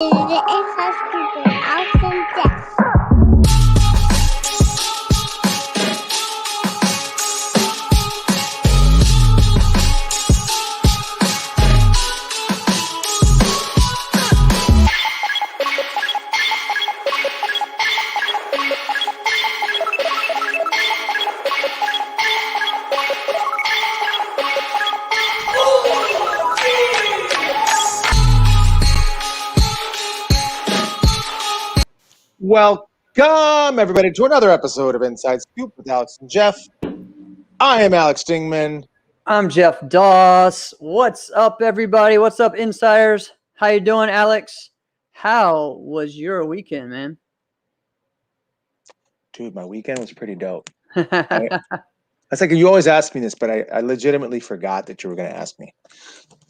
The ex-housekeeper, Alton Jeff. Welcome, everybody, to another episode of Inside Scoop with Alex and Jeff. I am Alex Dingman. I'm Jeff Doss. What's up, everybody? What's up, Insiders? How you doing, Alex? How was your weekend, man? Dude, my weekend was pretty dope. It's like you always ask me this, but I legitimately forgot that you were going to ask me.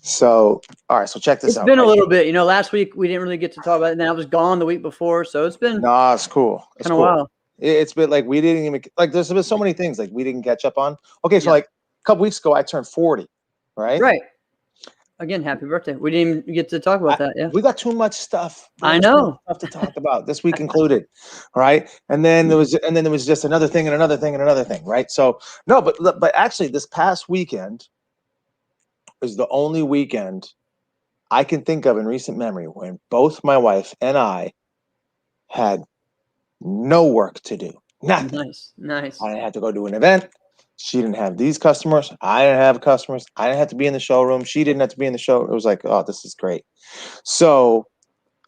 So, all right, so check this out. It's been a little bit. Last week we didn't really get to talk about it, and I was gone the week before, so it's been Nah, it's cool. kind of wild. It's been like we didn't even, like there's been so many things like we didn't catch up on. Okay, so like a couple weeks ago I turned 40, right? Right. Again, happy birthday. We didn't even get to talk about that, yeah. We got too much stuff. I know. Stuff to talk about this week included, right? And then there was just another thing and another thing and another thing, right? So no, but actually, this past weekend was the only weekend I can think of in recent memory when both my wife and I had no work to do. Nothing. Nice. I didn't have to go to an event. She didn't have these customers. I didn't have customers. I didn't have to be in the showroom. She didn't have to be in the show. It was like, oh, this is great. So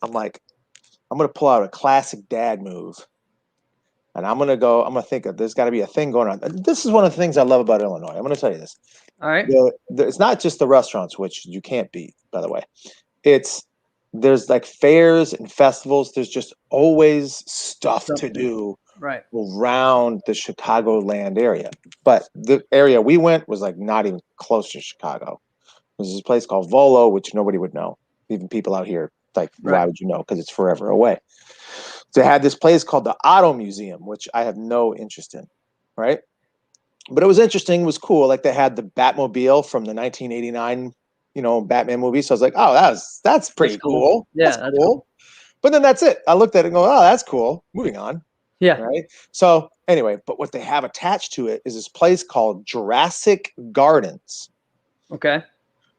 I'm like, I'm going to pull out a classic dad move. And I'm going to think of, there's got to be a thing going on. This is one of the things I love about Illinois. I'm going to tell you this. All right. It's not just the restaurants, which you can't beat, by the way. There's like fairs and festivals. There's just always stuff to do. Right. Around the Chicagoland area. But the area we went was like not even close to Chicago. There's this place called Volo, which nobody would know. Even people out here, like, why would you know? Because it's forever away. They had this place called the Auto Museum, which I have no interest in, right? But it was interesting, it was cool. Like they had the Batmobile from the 1989, Batman movie. So I was like, oh, that's pretty cool. Yeah, that's cool. But then that's it. I looked at it and go, oh, that's cool. Moving on. Yeah. Right. So anyway, but what they have attached to it is this place called Jurassic Gardens. Okay.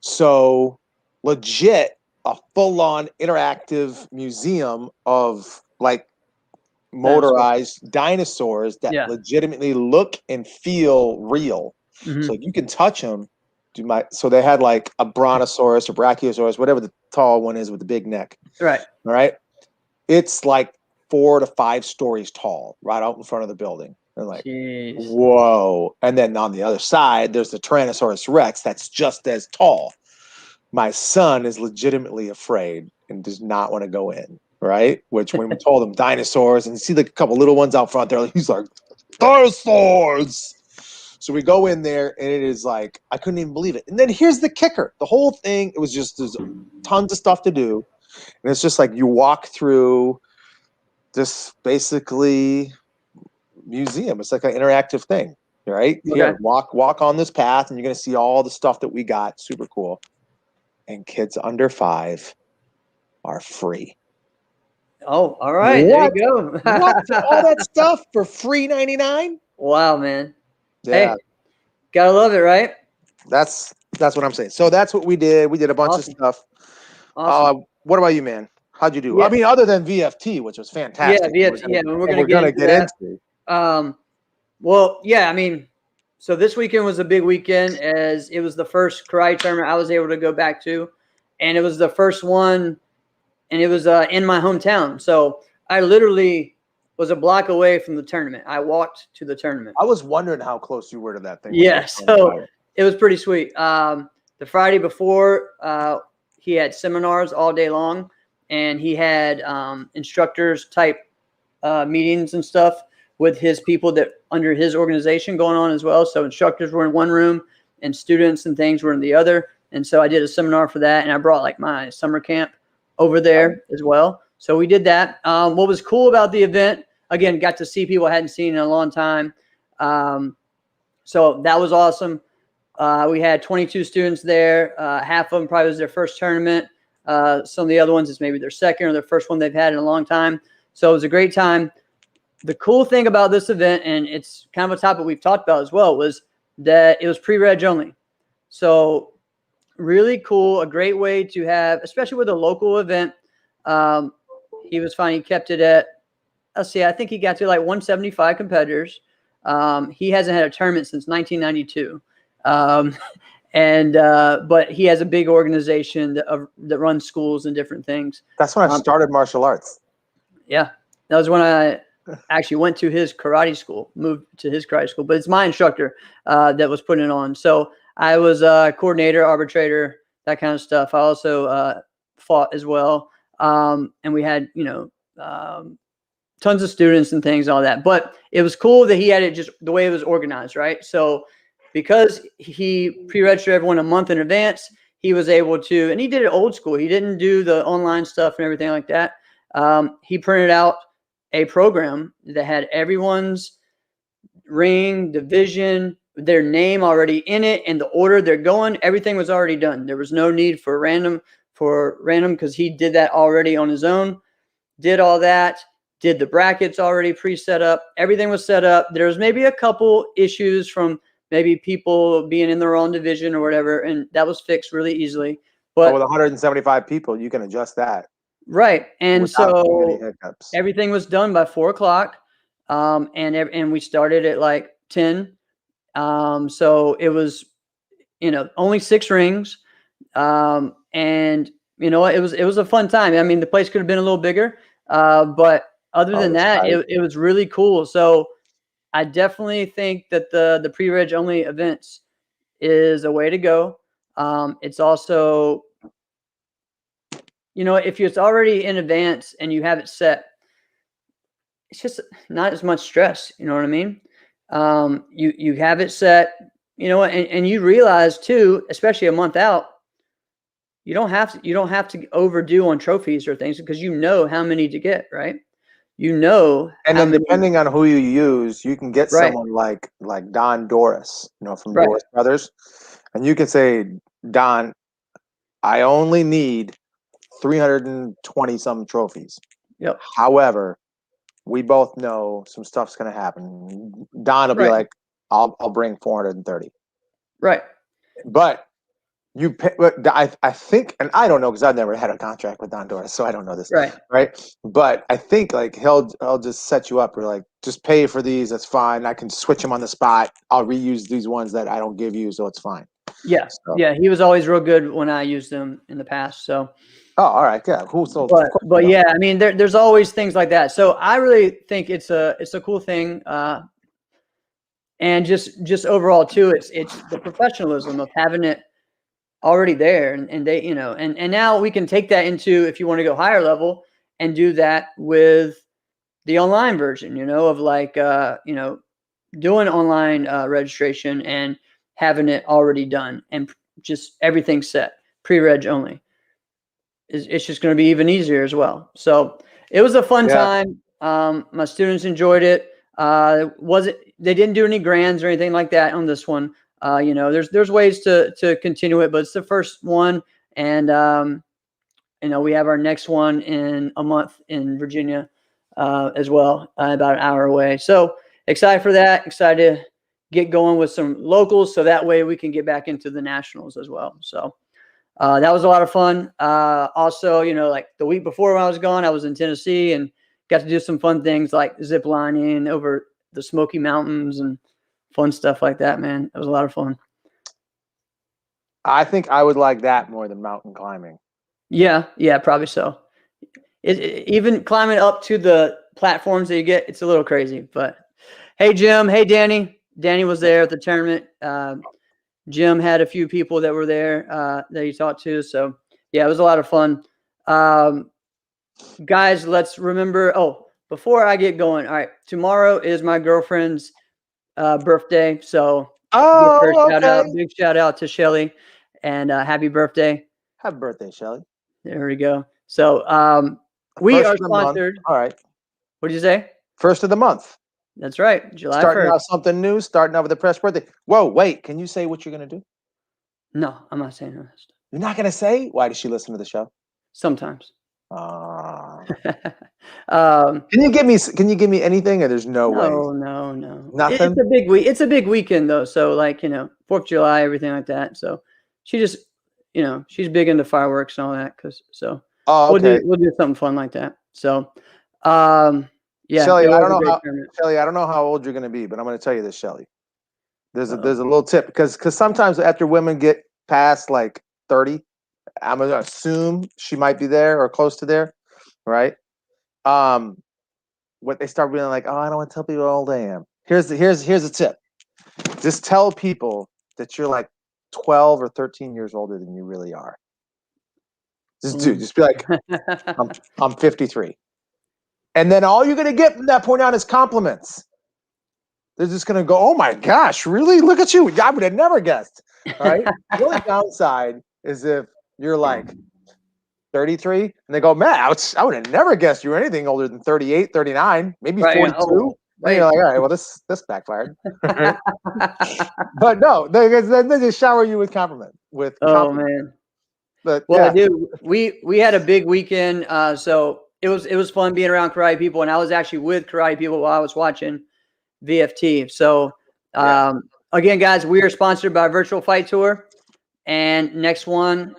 So legit a full-on interactive museum of like motorized dinosaurs that legitimately look and feel real. Mm-hmm. So you can touch them. So they had like a brontosaurus or brachiosaurus, whatever the tall one is with the big neck. Right. All right. It's like 4 to 5 stories tall, right out in front of the building. And like, jeez. Whoa. And then on the other side, there's the Tyrannosaurus Rex that's just as tall. My son is legitimately afraid and does not want to go in, right? Which when we told him dinosaurs and see like a couple little ones out front there, he's like, dinosaurs. So we go in there and it is like, I couldn't even believe it. And then here's the kicker. The whole thing, it was just, there's tons of stuff to do. And it's just like you walk through this basically museum. It's like an interactive thing, right? You gotta walk on this path and you're going to see all the stuff that we got. Super cool. And kids under 5 are free. Oh, all right. What? There you go. What? All that stuff for free $99? Wow, man. Yeah. Hey, gotta love it, right? That's what I'm saying. So that's what we did. We did a bunch of stuff. Awesome. What about you, man? How'd you do? Yeah. I mean, other than VFT, which was fantastic. Yeah, VFT. We're gonna get into. Well, yeah, I mean, so this weekend was a big weekend as it was the first karate tournament I was able to go back to, and it was the first one, and it was in my hometown. So I literally was a block away from the tournament. I walked to the tournament. I was wondering how close you were to that thing. Yeah, so it was pretty sweet. The Friday before, he had seminars all day long. And he had instructors type meetings and stuff with his people that under his organization going on as well. So instructors were in one room and students and things were in the other. And so I did a seminar for that. And I brought like my summer camp over there as well. So we did that. What was cool about the event, again, got to see people I hadn't seen in a long time. So that was awesome. We had 22 students there. Half of them probably was their first tournament. Some of the other ones, it's maybe their second or their first one they've had in a long time. So it was a great time. The cool thing about this event, and it's kind of a topic we've talked about as well, was that it was pre-reg only. So really cool, a great way to have, especially with a local event. He was fine. He kept it at, let's see, I think he got to like 175 competitors. He hasn't had a tournament since 1992. But he has a big organization that runs schools and different things. That's when I started martial arts. Yeah, that was when I actually went to his karate school, moved to his karate school, but it's my instructor that was putting it on. So I was a coordinator, arbitrator, that kind of stuff. I also fought as well. And we had, tons of students and things, all that. But it was cool that he had it just the way it was organized, right? So because he pre-registered everyone a month in advance, he was able to, and he did it old school. He didn't do the online stuff and everything like that. He printed out a program that had everyone's ring, division, their name already in it, and the order they're going. Everything was already done. There was no need for random because he did that already on his own. Did all that. Did the brackets already pre-set up. Everything was set up. There was maybe a couple issues from maybe people being in the wrong division or whatever, and that was fixed really easily. But with 175 people, you can adjust that. Right. And so hiccups. Everything was done by 4 o'clock. And we started at like 10. So it was, only 6 rings. And it was a fun time. I mean, the place could have been a little bigger. But other than that, it was really cool. So I definitely think that the pre-reg only events is a way to go. It's also, if it's already in advance and you have it set, it's just not as much stress. You know what I mean? You have it set, and you realize too, especially a month out, you don't have to overdo on trophies or things because you know how many to get, right? And then depending on who you use, you can get someone like Don Doris, from Doris Brothers, and you can say, Don, I only need 320 some trophies. Yep. However, we both know some stuff's going to happen. Don will be like, I'll bring 430. Right. But you pay, I think, and I don't know because I've never had a contract with Don Doris, so I don't know this. Right. But I think like he'll just set you up. Or like, just pay for these. That's fine. I can switch them on the spot. I'll reuse these ones that I don't give you, so it's fine. Yeah. So. Yeah. He was always real good when I used them in the past. So. Oh, all right. Yeah. Cool. So, but yeah, I mean, there's always things like that. So I really think it's a cool thing. And just overall too, it's the professionalism of having it already there, and they, and now we can take that into, if you want to go higher level and do that with the online version, of like, doing online registration and having it already done and just everything set, pre-reg only. It's just going to be even easier as well. So it was a fun time. My students enjoyed it. They didn't do any grands or anything like that on this one. There's ways to continue it, but it's the first one. And, we have our next one in a month in Virginia, as well, about an hour away. So excited for that. Excited to get going with some locals. So that way we can get back into the nationals as well. So, that was a lot of fun. Also, like the week before when I was gone, I was in Tennessee and got to do some fun things like zip lining over the Smoky Mountains and fun stuff like that, man. It was a lot of fun. I think I would like that more than mountain climbing. Yeah, probably so. Even climbing up to the platforms that you get, it's a little crazy. But hey, Jim. Hey, Danny. Danny was there at the tournament. Jim had a few people that were there that he talked to. So, yeah, it was a lot of fun. Guys, let's remember. Oh, before I get going, all right, tomorrow is my girlfriend's birthday. So, big shout out to Shelly, and happy birthday. Happy birthday, Shelly. There we go. So, we are sponsored. All right. What did you say? First of the month. That's right. July 1st. Starting out something new, starting out with the press birthday. Whoa, wait. Can you say what you're going to do? No, I'm not saying that. You're not going to say? Why does she listen to the show? sometimes. Uh, um, can you give me anything, or there's no way? no. Nothing? It's a big week. It's a big weekend though. So like, 4th of July, everything like that. So she just, she's big into fireworks and all that. Oh, okay. we'll do something fun like that. So, yeah. Shelly, it I was don't a know great how tournament. Shelly, I don't know how old you're going to be, but I'm going to tell you this, Shelly. There's a Uh-oh. little tip because sometimes after women get past like 30, I'm going to assume she might be there or close to there, right? What they start being like, oh, I don't want to tell people how old I am. Here's a tip. Just tell people that you're like 12 or 13 years older than you really are. Just be like, I'm 53. And then all you're going to get from that point on is compliments. They're just going to go, oh my gosh, really? Look at you. I would have never guessed. All right. The only downside is if you're like 33 and they go, man, I would have never guessed you were anything older than 38, 39, maybe Right, 42. oh, Then you're like, all right, well, this backfired. But no, they just shower you with compliments. Oh man. But Well, yeah. I do. We had a big weekend, so it was fun being around karate people, and I was actually with karate people while I was watching VFT. So, again, guys, we are sponsored by Virtual Fight Tour, and next one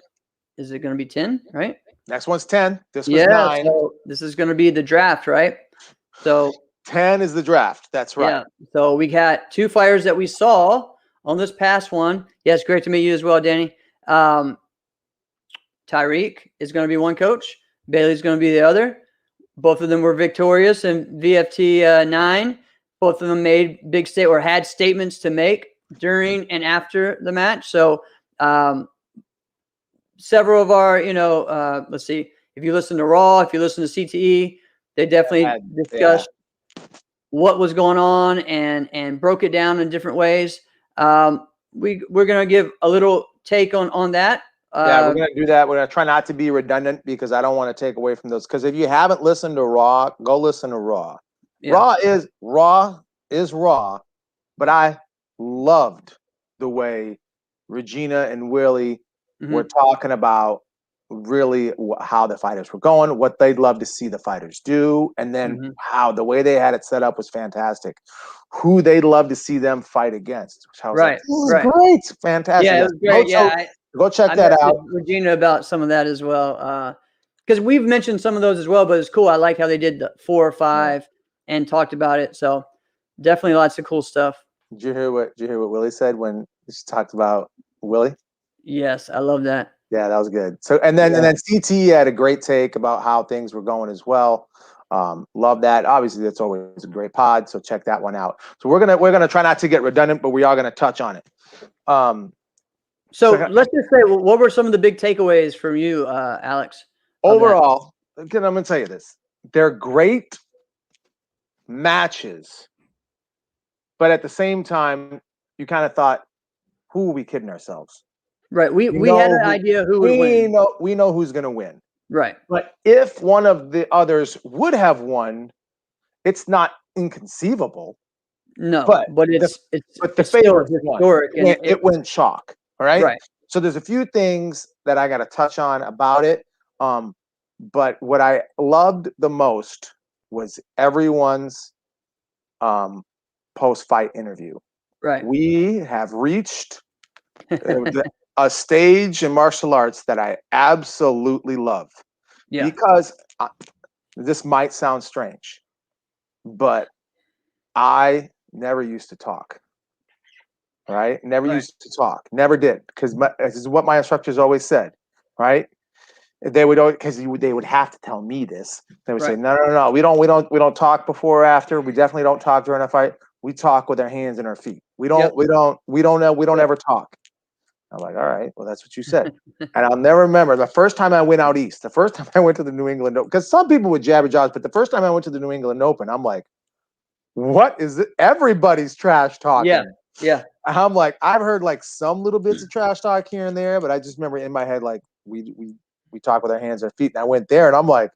is it going to be 10? Right? Next one's 10. This was 9. So this is going to be the draft, right? So 10 is the draft. That's right. Yeah. So we got 2 fighters that we saw on this past one. Yes, great to meet you as well, Danny. Tyreek is going to be one coach. Bailey's going to be the other. Both of them were victorious in VFT 9. Both of them made had statements to make during and after the match. So several of our, let's see, if you listen to Raw, if you listen to CTE, they definitely discussed what was going on and broke it down in different ways. We're going to give a little take on that. We're going to do that. We're going to try not to be redundant because I don't want to take away from those. Because if you haven't listened to Raw, go listen to Raw. Yeah. Raw is Raw, but I loved the way Regina and Willie were talking about really how the fighters were going, what they'd love to see the fighters do, and then how the way they had it set up was fantastic. Who they'd love to see them fight against. Which I was like, this is great, fantastic. Yeah, it was great. Go check that out. Regina about some of that as well, because we've mentioned some of those as well. But it's cool. I like how they did the 4 or 5 and talked about it. So definitely lots of cool stuff. Did you hear what Willie said when he talked about Willie? Yes, I love that. Yeah, that was good. So and then CT had a great take about how things were going as well. Love that. Obviously, that's always a great pod. So check that one out. So we're gonna try not to get redundant, but we are gonna touch on it. So let's just say, what were some of the big takeaways from you, Alex? Overall, again, I'm going to tell you this. They're great matches, but at the same time, you kind of thought, who are we kidding ourselves? Right. We had an idea who would win. We know who's going to win. Right. But if one of the others would have won, it's not inconceivable. No, but the favorite historic. It went chalk. All right. Right. So there's a few things that I got to touch on about it. But what I loved the most was everyone's post-fight interview. Right. We have reached a stage in martial arts that I absolutely love. Yeah. Because this might sound strange, but I never used to talk. Right? Never used to talk. Never did. Because this is what my instructors always said. Right? They would always, because they would have to tell me this. They would say, no. We don't talk before or after. We definitely don't talk during a fight. We talk with our hands and our feet. We don't ever talk. I'm like, all right, well, that's what you said. And I'll never remember the first time I went out east, the first time I went to the New England Open, because some people would jabber jaws, but the first time I went to the New England Open, I'm like, what is it? Everybody's trash talking. Yeah. I'm like, I've heard like some little bits of trash talk here and there, but I just remember in my head, like we talk with our hands and feet. And I went there and I'm like,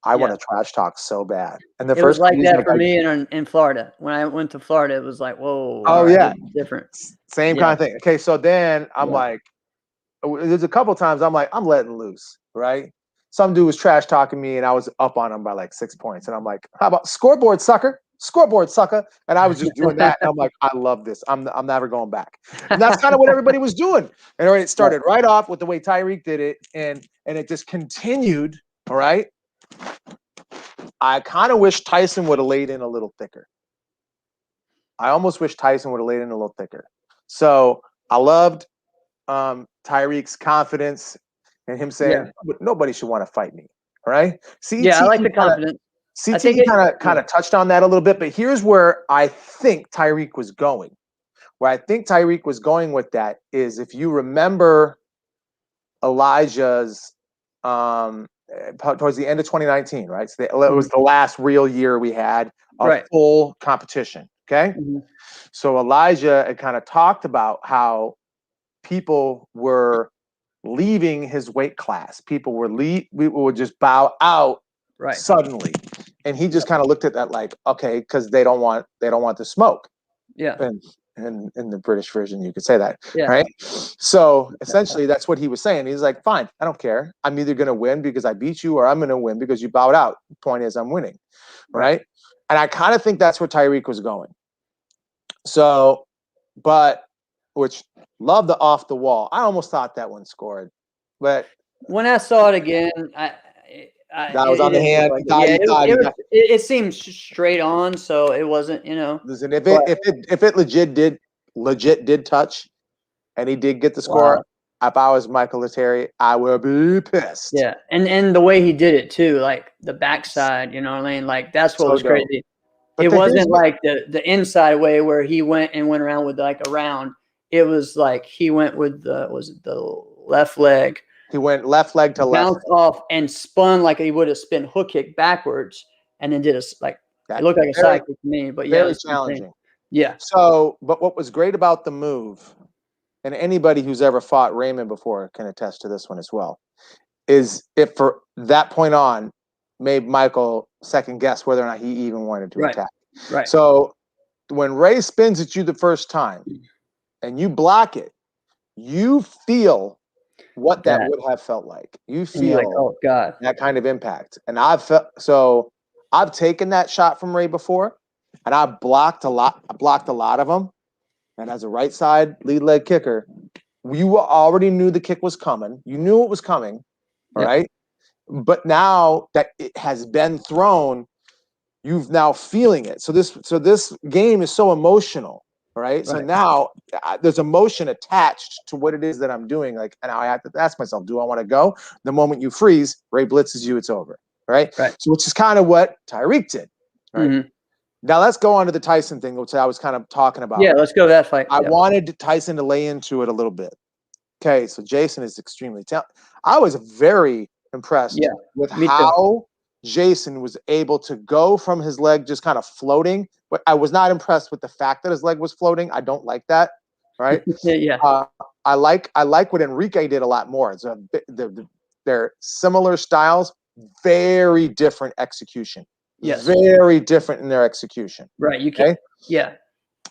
I want to trash talk so bad. And the first was like that for me in Florida. When I went to Florida, it was like, whoa. Oh yeah. Different. Same kind of thing. Okay. So then I'm like, there's a couple times I'm like, I'm letting loose, right? Some dude was trash talking me, and I was up on him by like 6 points, and I'm like, how about scoreboard, sucker? Scoreboard, sucker. And I was just doing that, and I'm like, I love this. I'm never going back. And that's kind of what everybody was doing. And it started right off with the way Tyreek did it, and it just continued. All right. I kind of wish Tyson would have laid in a little thicker. I almost wish Tyson would have laid in a little thicker. So I loved Tyreek's confidence and him saying, nobody should want to fight me. All right. Yeah, I like the confidence. CT kind of touched on that a little bit, but here's where I think Tyreek was going. Where I think Tyreek was going with that is, if you remember Elijah's towards the end of 2019, right? So it was the last real year we had of full competition. Okay. Mm-hmm. So Elijah had kind of talked about how people were leaving his weight class. People were we would just bow out suddenly. And he just kind of looked at that like, okay, because they don't want the smoke. Yeah. And in the British version, you could say that. Yeah. Right. So essentially that's what he was saying. He's like, fine, I don't care. I'm either going to win because I beat you, or I'm going to win because you bowed out. The point is I'm winning. Right. And I kind of think that's where Tyreek was going. So, which love the off the wall. I almost thought that one scored, but when I saw it again, that was on the hand. It seemed straight on, so it wasn't. Listen, if it legit did touch, and he did get the score, if I was Michael Letary, I would be pissed. Yeah, and the way he did it too, like the backside, you know what I mean? Like that's what was crazy. But it wasn't like the inside way where he went around with like a round. It was like he went with the left leg. He went left leg to left. Bounced off and spun like he would have spin hook kick backwards, and then did it looked like a side kick to me. But very challenging. Yeah. So, but what was great about the move, and anybody who's ever fought Raymond before can attest to this one as well, is if for that point on made Michael second guess whether or not he even wanted to attack. Right. So when Ray spins at you the first time and you block it, you feel what that would have felt like. You feel like, oh God, that kind of impact. And I've taken that shot from Ray before, and I blocked a lot of them. And as a right side lead leg kicker, you already knew the kick was coming. You knew it was coming, right? But now that it has been thrown, you've now feeling it. So this game is so emotional, right? So now there's emotion attached to what it is that I'm doing. Like, and now I have to ask myself, do I want to go? The moment you freeze, Ray blitzes you, it's over, right? So which is kind of what Tyreek did, right? Mm-hmm. Now let's go on to the Tyson thing, which I was kind of talking about. Yeah, let's go to that fight. I wanted Tyson to lay into it a little bit. Okay, so Jason is extremely talented. I was very impressed with how Jason was able to go from his leg just kind of floating. But I was not impressed with the fact that his leg was floating. I don't like that, right? I like what Enrique did a lot more. It's they're similar styles, very different execution. Yes, very different in their execution. Right, you can. Yeah.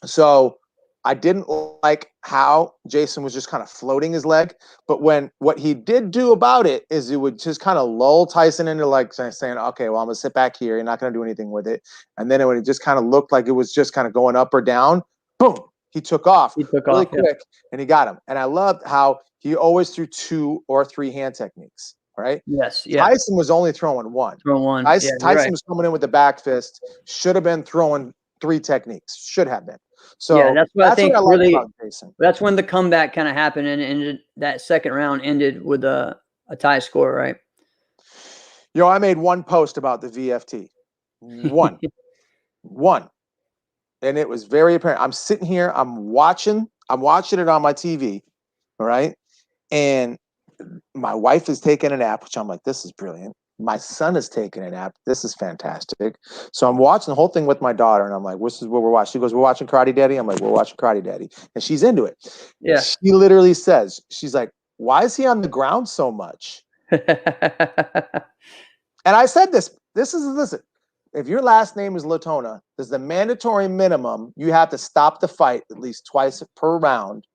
So I didn't like how Jason was just kind of floating his leg, but what he did do about it is he would just kind of lull Tyson into like saying, okay, well, I'm gonna sit back here. You're not gonna do anything with it. And then when it just kind of looked like it was just kind of going up or down, boom, he took off really quick and he got him. And I loved how he always threw 2 or 3 hand techniques, right? Yes. Yeah. Tyson was only throwing one. Tyson was coming in with the back fist, should have been throwing 3 techniques, should have been. So that's what I think really. That's when the comeback kind of happened, and ended, that second round ended with a tie score, right? I made one post about the VFT, one, and it was very apparent. I'm sitting here, I'm watching it on my TV, all right, and my wife is taking a nap, which I'm like, this is brilliant. My son is taking a nap. This is fantastic. So I'm watching the whole thing with my daughter, and I'm like, this is what we're watching. She goes, we're watching Karate Daddy. I'm like, we're watching Karate Daddy. And she's into it. Yeah. She literally says, she's like, why is he on the ground so much? And I said listen, if your last name is Latona, there's the mandatory minimum. You have to stop the fight at least twice per round.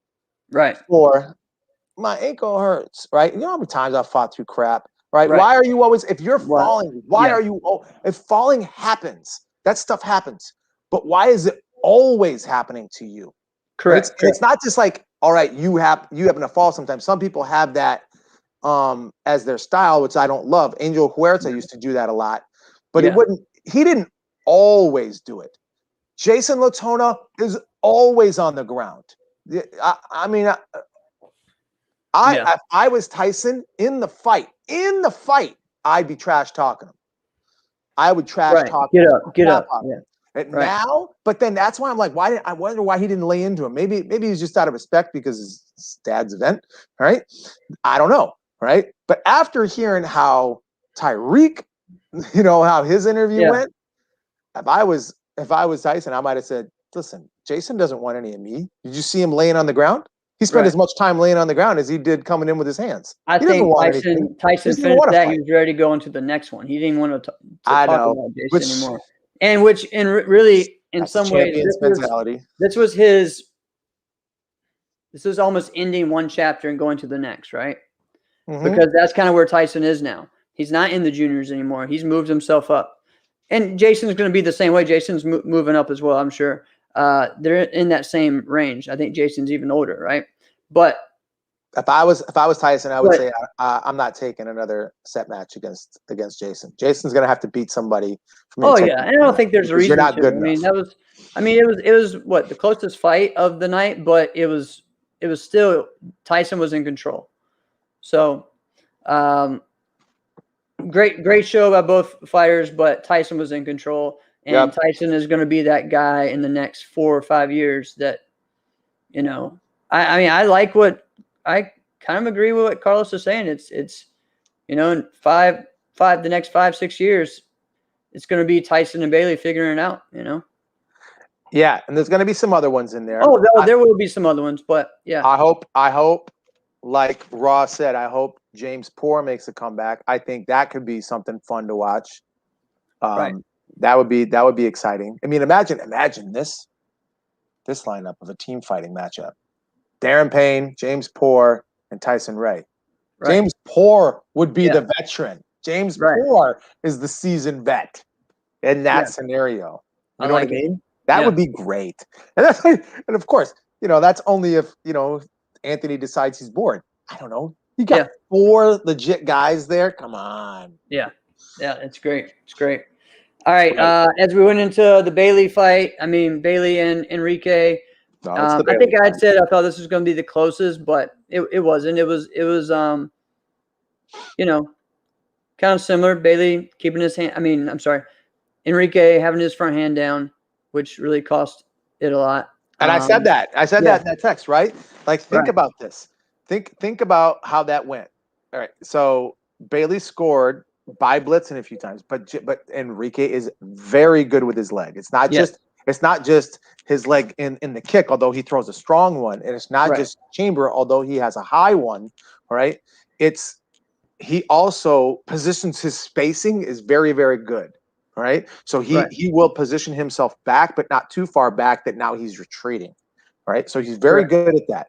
Right. For my ankle hurts, right? You know how many times I've fought through crap, right? Right. Why are you always, if you're Well, falling, why yeah. are you, if falling happens, that stuff happens, but why is it always happening to you? Correct. It's not just like, all right, you happen to fall sometimes. Some people have that as their style, which I don't love. Angel Huerta used to do that a lot, but Yeah. he didn't always do it. Jason Latona is always on the ground. I mean, if I was Tyson in the fight, I'd be trash talking him. I would trash talk. Get up. Yeah. And now, but then that's why I'm like, I wonder why he didn't lay into him. Maybe he's just out of respect because his dad's event, right? I don't know, right? But after hearing how Tyreek, how his interview went, if I was Tyson, I might have said, listen, Jason doesn't want any of me. Did you see him laying on the ground? He spent as much time laying on the ground as he did coming in with his hands. I think Tyson finished that. He was ready to go into the next one. He didn't want to talk about Jason anymore. And really, in some ways, this was almost ending one chapter and going to the next, right? Mm-hmm. Because that's kind of where Tyson is now. He's not in the juniors anymore. He's moved himself up. And Jason's going to be the same way. Jason's moving up as well, I'm sure. They're in that same range. I think Jason's even older, right? But if I was Tyson, I would say I'm not taking another set match against Jason. Jason's going to have to beat somebody. And I don't think there's a reason. You're not good enough. It was what the closest fight of the night, but it was still Tyson was in control. So, great show by both fighters, but Tyson was in control. And Tyson is going to be that guy in the next 4 or 5 years that, I like what I kind of agree with what Carlos is saying. It's in the next 5-6 years, it's going to be Tyson and Bailey figuring it out, Yeah. And there's going to be some other ones in there. Oh, there will be some other ones, but yeah. I hope, like Ross said, I hope James Poore makes a comeback. I think that could be something fun to watch. That would be exciting. I mean, imagine this lineup of a team fighting matchup: Darren Payne, James Poore, and Tyson Ray. Right. James Poore would be the veteran. James Poore is the seasoned vet in that scenario. You know what I mean? That would be great. And of course, that's only if Anthony decides he's bored. I don't know. You got 4 legit guys there. Come on. Yeah, it's great. It's great. All right. As we went into the Bailey fight, Bailey and Enrique. I think I had said I thought this was going to be the closest, but it wasn't. It was kind of similar. Bailey keeping his hand. Enrique having his front hand down, which really cost it a lot. And I said that. that in that text, right? Like, think about this. Think about how that went. All right. So Bailey scored by blitzing a few times, but Enrique is very good with his leg. It's not just his leg in the kick, although he throws a strong one, and it's not just chamber, although he has a high one. All right. He also positions his spacing is very, very good. All right. So he will position himself back, but not too far back that now he's retreating. All right. So he's very good at that.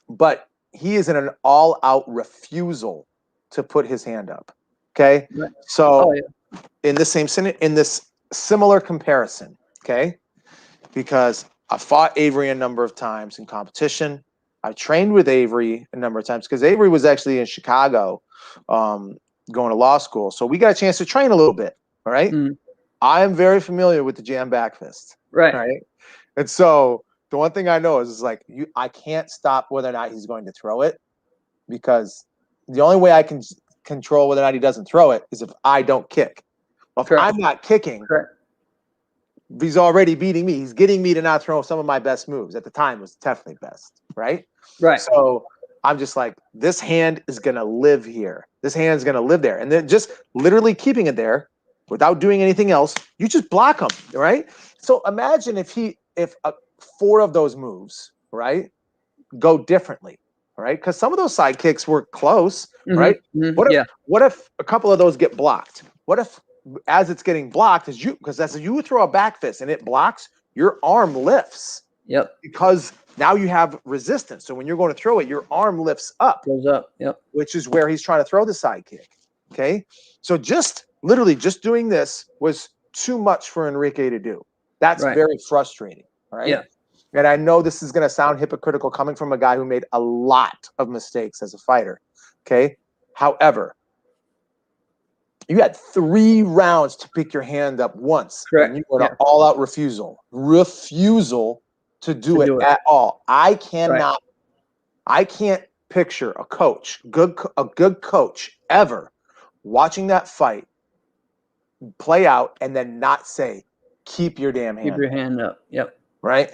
But he is in an all-out refusal to put his hand up. Okay. Right. So in this similar comparison, okay, because I fought Avery a number of times in competition. I trained with Avery a number of times because Avery was actually in Chicago going to law school. So we got a chance to train a little bit. All right. Mm. I am very familiar with the jam back fist. Right. And so the one thing I know is like I can't stop whether or not he's going to throw it, because the only way I can control whether or not he doesn't throw it is if I don't kick. Well, if I'm not kicking, he's already beating me. He's getting me to not throw some of my best moves. At the time, was definitely best, right? Right. So I'm just like, this hand is going to live here. This hand's going to live there. And then just literally keeping it there without doing anything else, you just block him, right? So imagine if 4 of those moves, right, go differently, right? Because some of those side kicks were close, right? Mm-hmm. What if a couple of those get blocked? What if, as it's getting blocked, because as you throw a back fist and it blocks, your arm lifts, Yep. because now you have resistance. So when you're going to throw it, your arm lifts up, Goes up. Yep. which is where he's trying to throw the side kick. Okay. So just literally just doing this was too much for Enrique to do. That's Right. very frustrating. Right. Yeah. And I know this is going to sound hypocritical coming from a guy who made a lot of mistakes as a fighter. Okay. However, you had 3 rounds to pick your hand up once. Correct. And you were Yeah. an all-out refusal to do it at all. I can't picture a good coach ever watching that fight play out and then not say, keep your damn hand Keep your hand up. Yep. right?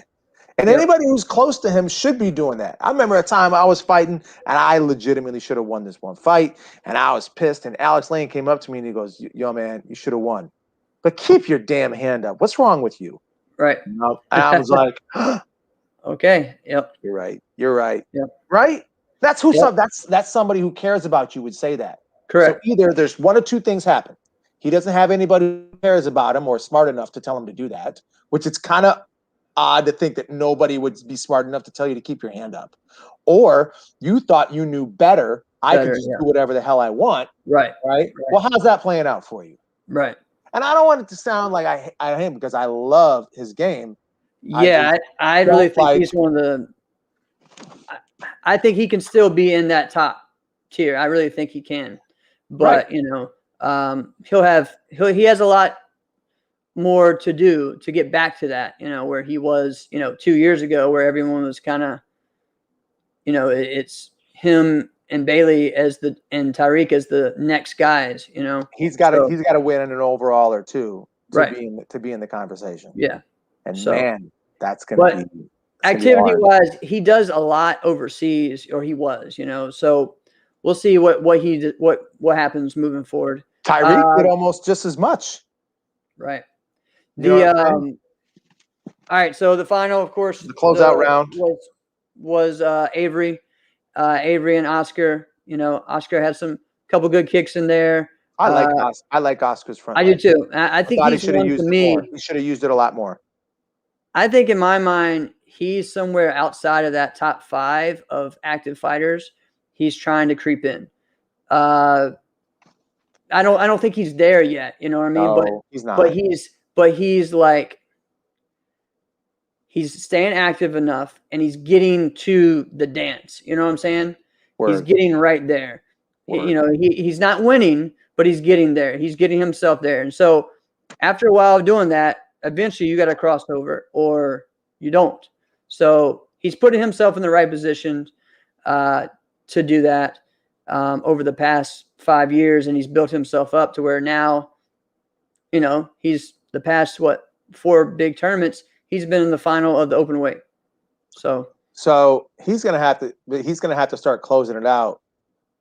And Yep. anybody who's close to him should be doing that. I remember a time I was fighting and I legitimately should have won this one fight. And I was pissed. And Alex Lane came up to me and he goes, yo, man, you should have won. But keep your damn hand up. What's wrong with you? Right. And I was like, Okay. Yep. you're right. You're right. Yep. Right? That's who Yep. that's somebody who cares about you would say that. Correct. So either there's one of two things happen. He doesn't have anybody who cares about him or smart enough to tell him to do that, which it's kind of odd to think that nobody would be smart enough to tell you to keep your hand up. Or you thought you knew better. I can just do whatever the hell I want. Right. Right. Well, how's that playing out for you? Right. And I don't want it to sound like I hate him because I love his game. Yeah, I really think he's one of the. I think he can still be in that top tier. I really think he can, but you know, he has a lot more to do to get back to that. You know, where he was, 2 years ago, where everyone was kind of, it's him and Bailey and Tyreek as the next guys. You know, he's got to win in an overall or two to be in the conversation. Yeah, and man, that's gonna be. Activity-wise, he does a lot overseas, or he was, So we'll see what happens moving forward. Tyreek did almost just as much. Right. All right. So the final, of course, the closeout round was Avery and Oscar. Oscar had some couple good kicks in there. I like Oscar's front. I do too. I think he's one to me. He should have used it a lot more. I think in my mind, he's somewhere outside of that top 5 of active fighters. He's trying to creep in. I don't think he's there yet. You know what I mean? No, he's not. But he's like, he's staying active enough, and he's getting to the dance. You know what I'm saying? Word. He's getting right there. Word. He's not winning, but he's getting there. He's getting himself there. And so after a while of doing that, eventually you got to cross over or you don't. So he's putting himself in the right position to do that over the past 5 years, and he's built himself up to where now, he's the past 4 big tournaments, he's been in the final of the open weight. So he's gonna have to start closing it out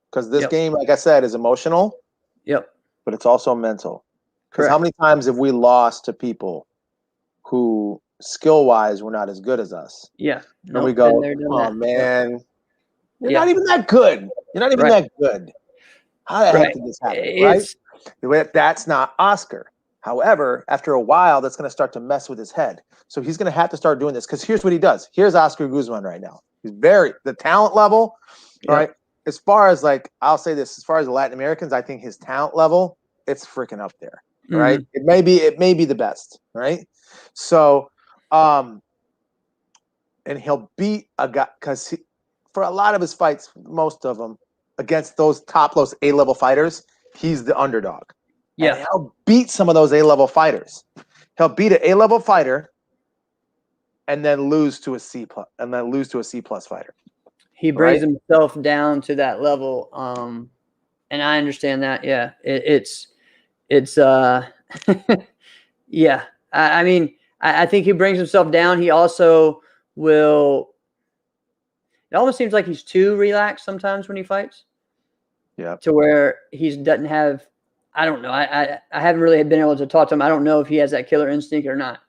because this game, like I said, is emotional. Yep. But it's also mental. Because Correct. how many times have we lost to people who skill-wise were not as good as us? Yeah. And we go, oh, man, you're not even that good. You're not even that good. How the heck did this happen, right? That's not Oscar. However, after a while, that's going to start to mess with his head. So he's going to have to start doing this because here's what he does. Here's Oscar Guzman right now. He's the talent level, right? As far as I'll say this, as far as the Latin Americans, I think his talent level, it's freaking up there. Right. Mm-hmm. It may be the best. Right. So, and he'll beat a guy because for a lot of his fights, most of them against those A-level fighters, he's the underdog. Yeah. And he'll beat some of those A-level fighters. He'll beat an A-level fighter and then lose to a C+ fighter. He brings himself down to that level. And I understand that. Yeah. It's yeah. I mean, I think he brings himself down. He also will. It almost seems like he's too relaxed sometimes when he fights. Yeah. To where he doesn't have. I don't know. I haven't really been able to talk to him. I don't know if he has that killer instinct or not.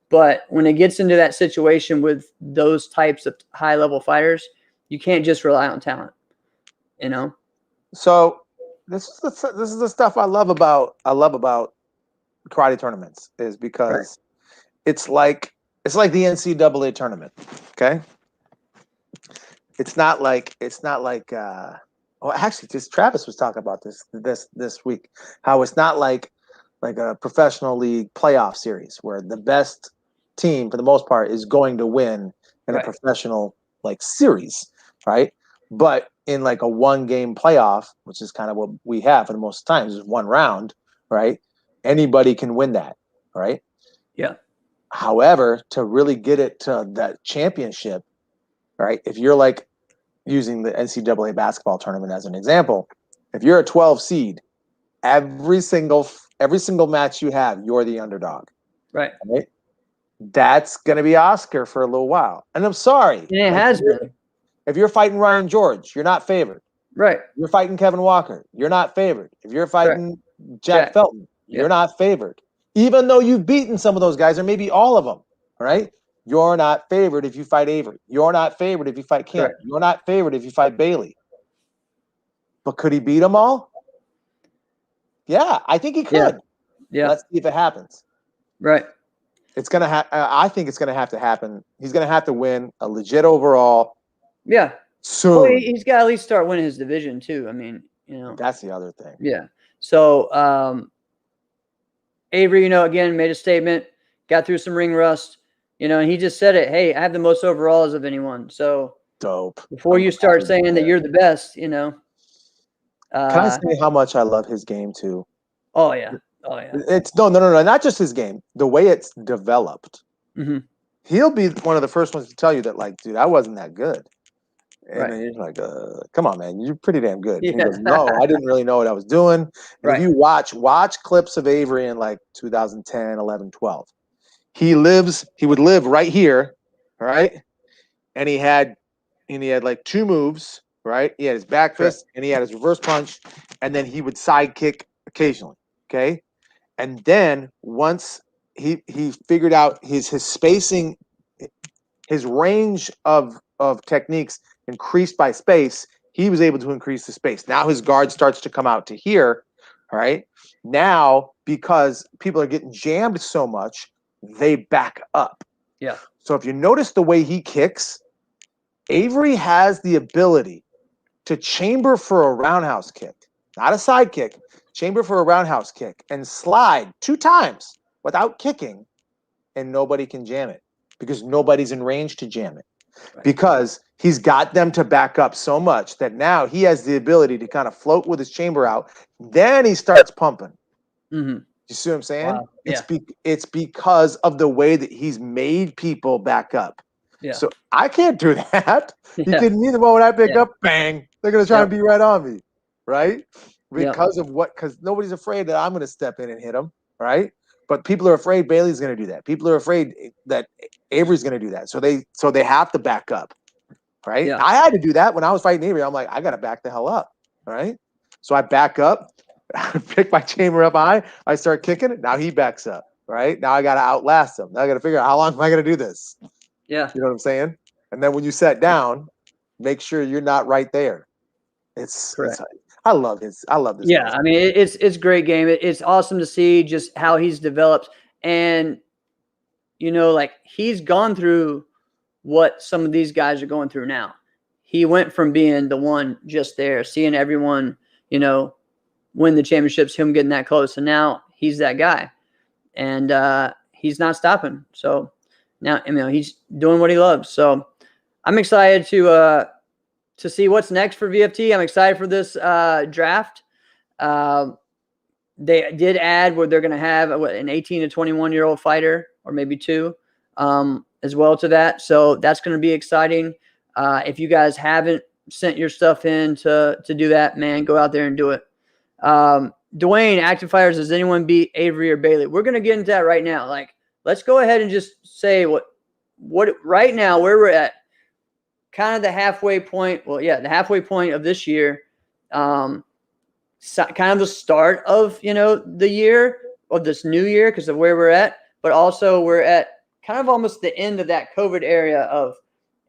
But when it gets into that situation with those types of high-level fighters, you can't just rely on talent. So. This is the stuff I love about karate tournaments is because it's like It's like the NCAA tournament. Okay. It's not like well, actually, just Travis was talking about this week, how it's not like a professional league playoff series where the best team for the most part is going to win in a professional like series, right? But in like a one game playoff, which is kind of what we have for the most times, is one round, right? Anybody can win that, right? Yeah. However, to really get it to that championship, right? If you're like using the NCAA basketball tournament as an example, if you're a 12 seed, every single match you have, you're the underdog. Right. That's going to be Oscar for a little while. And I'm sorry. And it has been. If you're fighting Ryan George, you're not favored. Right. If you're fighting Kevin Walker, you're not favored. If you're fighting Jack Felton, you're not favored. Even though you've beaten some of those guys, or maybe all of them, right? You're not favored if you fight Avery. You're not favored if you fight Kim. Correct. You're not favored if you fight Bailey. But could he beat them all? Yeah, I think he could. Yeah. Let's see if it happens. Right. It's gonna I think it's gonna have to happen. He's gonna have to win a legit overall. Yeah. Soon. Well, he's got to at least start winning his division too. I mean, that's the other thing. Yeah. So Avery, again, made a statement, got through some ring rust, and he just said it. Hey, I have the most overalls of anyone. So dope. Before you start saying that you're the best, Can I say how much I love his game too? Oh yeah. Oh yeah. It's no, not just his game. The way it's developed. Mm-hmm. He'll be one of the first ones to tell you that, like, dude, I wasn't that good. And then you're like, come on, man, you're pretty damn good. Yeah. He goes, no, I didn't really know what I was doing. And if you watch clips of Avery in like 2010, 11, 12, he would live right here, right? And he had like two moves, right? He had his back fist and he had his reverse punch, and then he would side kick occasionally, okay? And then once he figured out his spacing, his range of techniques increased by space, he was able to increase the space. Now his guard starts to come out to here, right? Now, because people are getting jammed so much, they back up. Yeah. So if you notice the way he kicks, Avery has the ability to chamber for a roundhouse kick, not a side kick, chamber for a roundhouse kick and slide 2 times without kicking, and nobody can jam it because nobody's in range to jam it. Because he's got them to back up so much that now he has the ability to kind of float with his chamber out. Then he starts pumping. Mm-hmm. You see what I'm saying? Wow. Yeah. It's because of the way that he's made people back up. Yeah. So I can't do that. You kidding me? The moment I pick up, bang, they're going to try and be right on me, right? Because nobody's afraid that I'm going to step in and hit them, right? But people are afraid Bailey's going to do that. People are afraid that Avery's going to do that. So they have to back up, right? Yeah. I had to do that when I was fighting Avery. I'm like, I got to back the hell up, right? So I back up, pick my chamber up high. I start kicking it. Now he backs up, right? Now I got to outlast him. Now I got to figure out how long am I going to do this? Yeah. You know what I'm saying? And then when you set down, make sure you're not right there. It's I love this. Yeah, I mean, it's a great game. It's awesome to see just how he's developed, and like he's gone through what some of these guys are going through now. He went from being the one just there, seeing everyone, win the championships, him getting that close, and now he's that guy, and he's not stopping. So now, he's doing what he loves. So I'm excited to see what's next for VFT. I'm excited for this draft. They did add where they're going to have an 18 to 21-year-old fighter, or maybe 2, as well to that. So that's going to be exciting. If you guys haven't sent your stuff in to do that, man, go out there and do it. Dwayne, Active Fighters, does anyone beat Avery or Bailey? We're going to get into that right now. Like, let's go ahead and just say what right now, where we're at. Kind of the halfway point. Well, yeah, the halfway point of this year. Kind of the start of, the year, of this new year, because of where we're at. But also we're at kind of almost the end of that COVID area of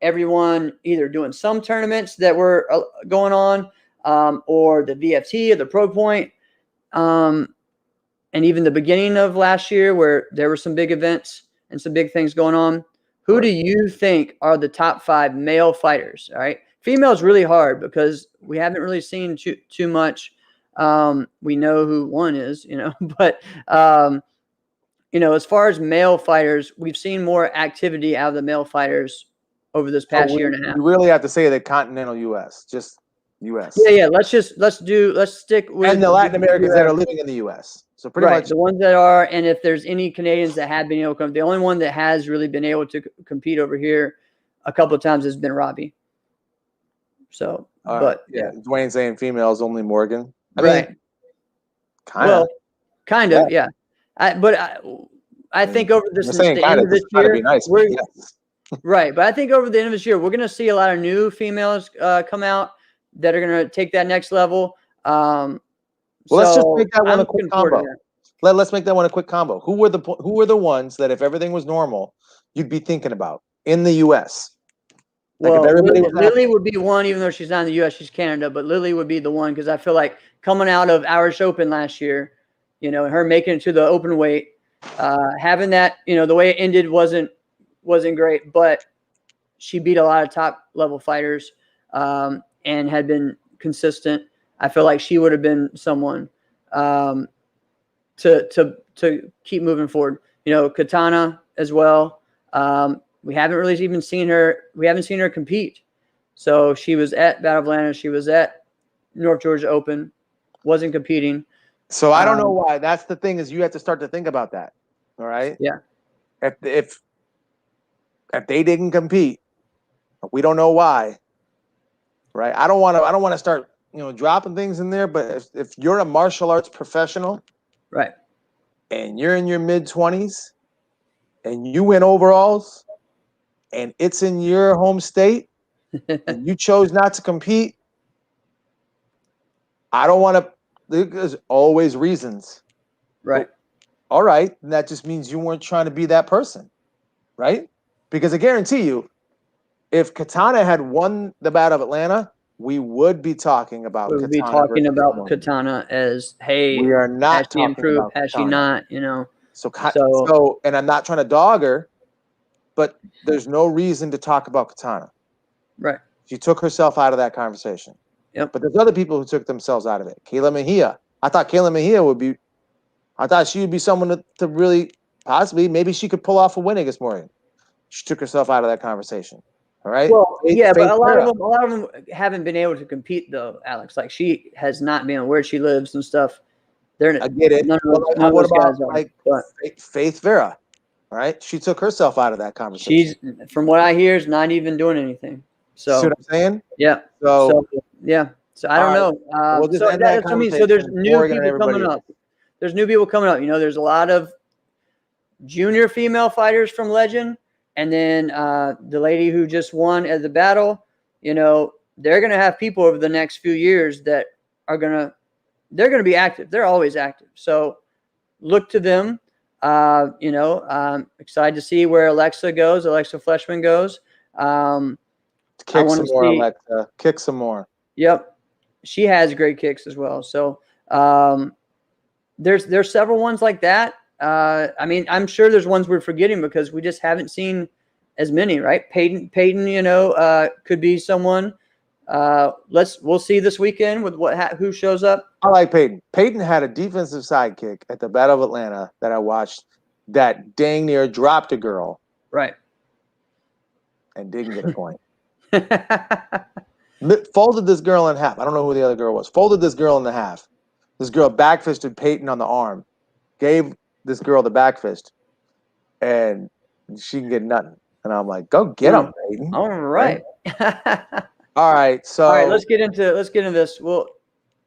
everyone either doing some tournaments that were going on, or the VFT or the Pro Point, and even the beginning of last year where there were some big events and some big things going on. Who do you think are the top 5 male fighters? All right. Female is really hard because we haven't really seen too much. We know who one is, but, as far as male fighters, we've seen more activity out of the male fighters over this past year and a half. You really have to say the continental U.S., just U.S. Yeah. Let's stick with and the Latin Americans that are living in the U.S. So pretty much the ones that are, and if there's any Canadians that have been able to come, the only one that has really been able to compete over here a couple of times has been Robbie. So, Dwayne saying females only Morgan. I mean, kind of, yeah. I think over the end of this year, right. But I think over the end of this year, we're going to see a lot of new females come out that are going to take that next level. Let's just make that one a quick combo. Let's make that one a quick combo. Who were the ones that if everything was normal, you'd be thinking about in the U.S.? Lily would be one, even though she's not in the U.S., she's Canada. But Lily would be the one because I feel like coming out of Irish Open last year, her making it to the open weight, having that, the way it ended wasn't great, but she beat a lot of top level fighters and had been consistent. I feel like she would have been someone to keep moving forward. Katana as well. We haven't really even seen her. We haven't seen her compete. So she was at Battle of Atlanta. She was at North Georgia Open. Wasn't competing. So I don't know why. That's the thing is you have to start to think about that. All right. Yeah. If they didn't compete, we don't know why. Right. I don't want to start dropping things in there. But if you're a martial arts professional, right, and you're in your mid-20s, and you win overalls, and it's in your home state, and you chose not to compete, I don't want to. There's always reasons. Right. All right. And that just means you weren't trying to be that person. Right. Because I guarantee you, if Katana had won the Battle of Atlanta, we would be talking about Katana. We would be talking about Katana as, hey, we are not has she improved? Has she not? So, and I'm not trying to dog her, but there's no reason to talk about Katana. Right. She took herself out of that conversation. Yep. But there's other people who took themselves out of it. Kayla Mejia. I thought Kayla Mejia I thought she would be someone to really possibly, maybe she could pull off a win against Morgan. She took herself out of that conversation. All right. Well, but a lot of them haven't been able to compete though, Alex. Like she has not been where she lives and stuff. I get it. What about Faith Vera? All right. She took herself out of that conversation. She's, from what I hear, is not even doing anything. So see what I'm saying? Yeah. So I don't know. So that's what I mean. So there's new people coming up. There's new people coming up. There's a lot of junior female fighters from Legend, and then the lady who just won at the battle. They're gonna have people over the next few years that are they're gonna be active. They're always active. So look to them. I'm excited to see where Alexa Fleshman goes. Kick some more, Alexa. Kick some more. Yep. She has great kicks as well. So there's several ones like that. I'm sure there's ones we're forgetting because we just haven't seen as many, right? Peyton, could be someone. We'll see this weekend with who shows up. I like Peyton. Peyton had a defensive sidekick at the Battle of Atlanta that I watched that dang near dropped a girl. Right. And didn't get a point. Folded this girl in half. I don't know who the other girl was. Folded this girl in half. This girl backfisted Peyton on the arm. Gave this girl the backfist. And she can get nothing. And I'm like, go get him, Peyton. All right. All right. So let's get into this. Well,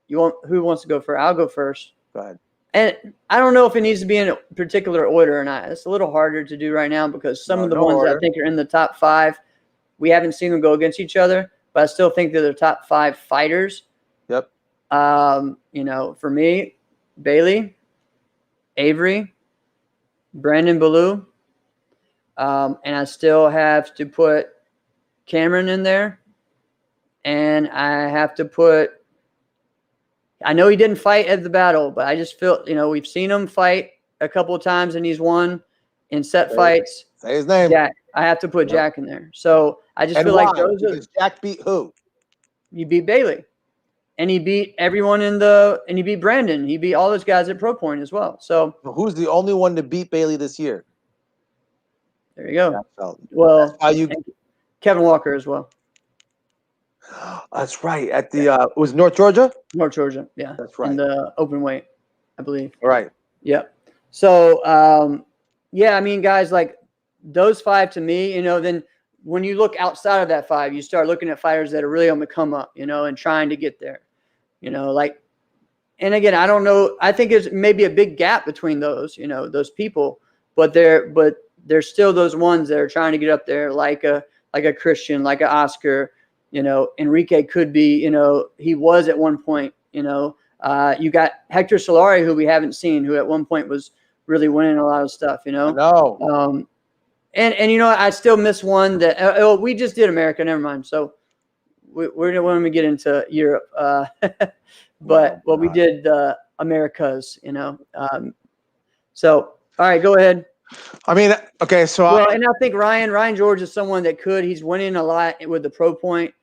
who wants to go first? I'll go first. Go ahead. And I don't know if it needs to be in a particular order or not. It's a little harder to do right now because some of the ones that I think are in the top 5, we haven't seen them go against each other, but I still think they're the top 5 fighters. Yep. For me, Bailey, Avery, Brandon Ballou, and I still have to put Cameron in there, and I have to put. I know he didn't fight at the battle, but I just feel we've seen him fight a couple of times, and he's won in set fights. Say his name. Jack. I have to put Jack in there. So I just And feel why? like those are Because Jack beat who? you beat Bailey. And he beat everyone and he beat Brandon. He beat all those guys at Pro Point as well. So Who's the only one to beat Bailey this year? there you go. Jack Felton. Well, That's how you. and Kevin Walker as well. That's right. At the it was North Georgia. North Georgia, yeah. That's right. In the open weight, I believe. All right. Yep. So, yeah, I mean, guys, like those 5 to me, you know, then when you look outside of that 5, you start looking at fighters that are really on the come up, you know, and trying to get there, you know, like, and again, I don't know. I think there's maybe a big gap between those, you know, those people, but there's still those ones that are trying to get up there, like a Christian, like a Oscar, you know. Enrique could be, you know, he was at one point, you know. You got Hector Solari, who we haven't seen, who at one point was really winning a lot of stuff, you know. No. And you know, I still miss one that we just did America. Never mind. So we're gonna when we get into Europe, but we did the Americas, you know. So all right, go ahead. I mean, okay, so and I think Ryan George is someone that he's winning a lot with the Pro Point,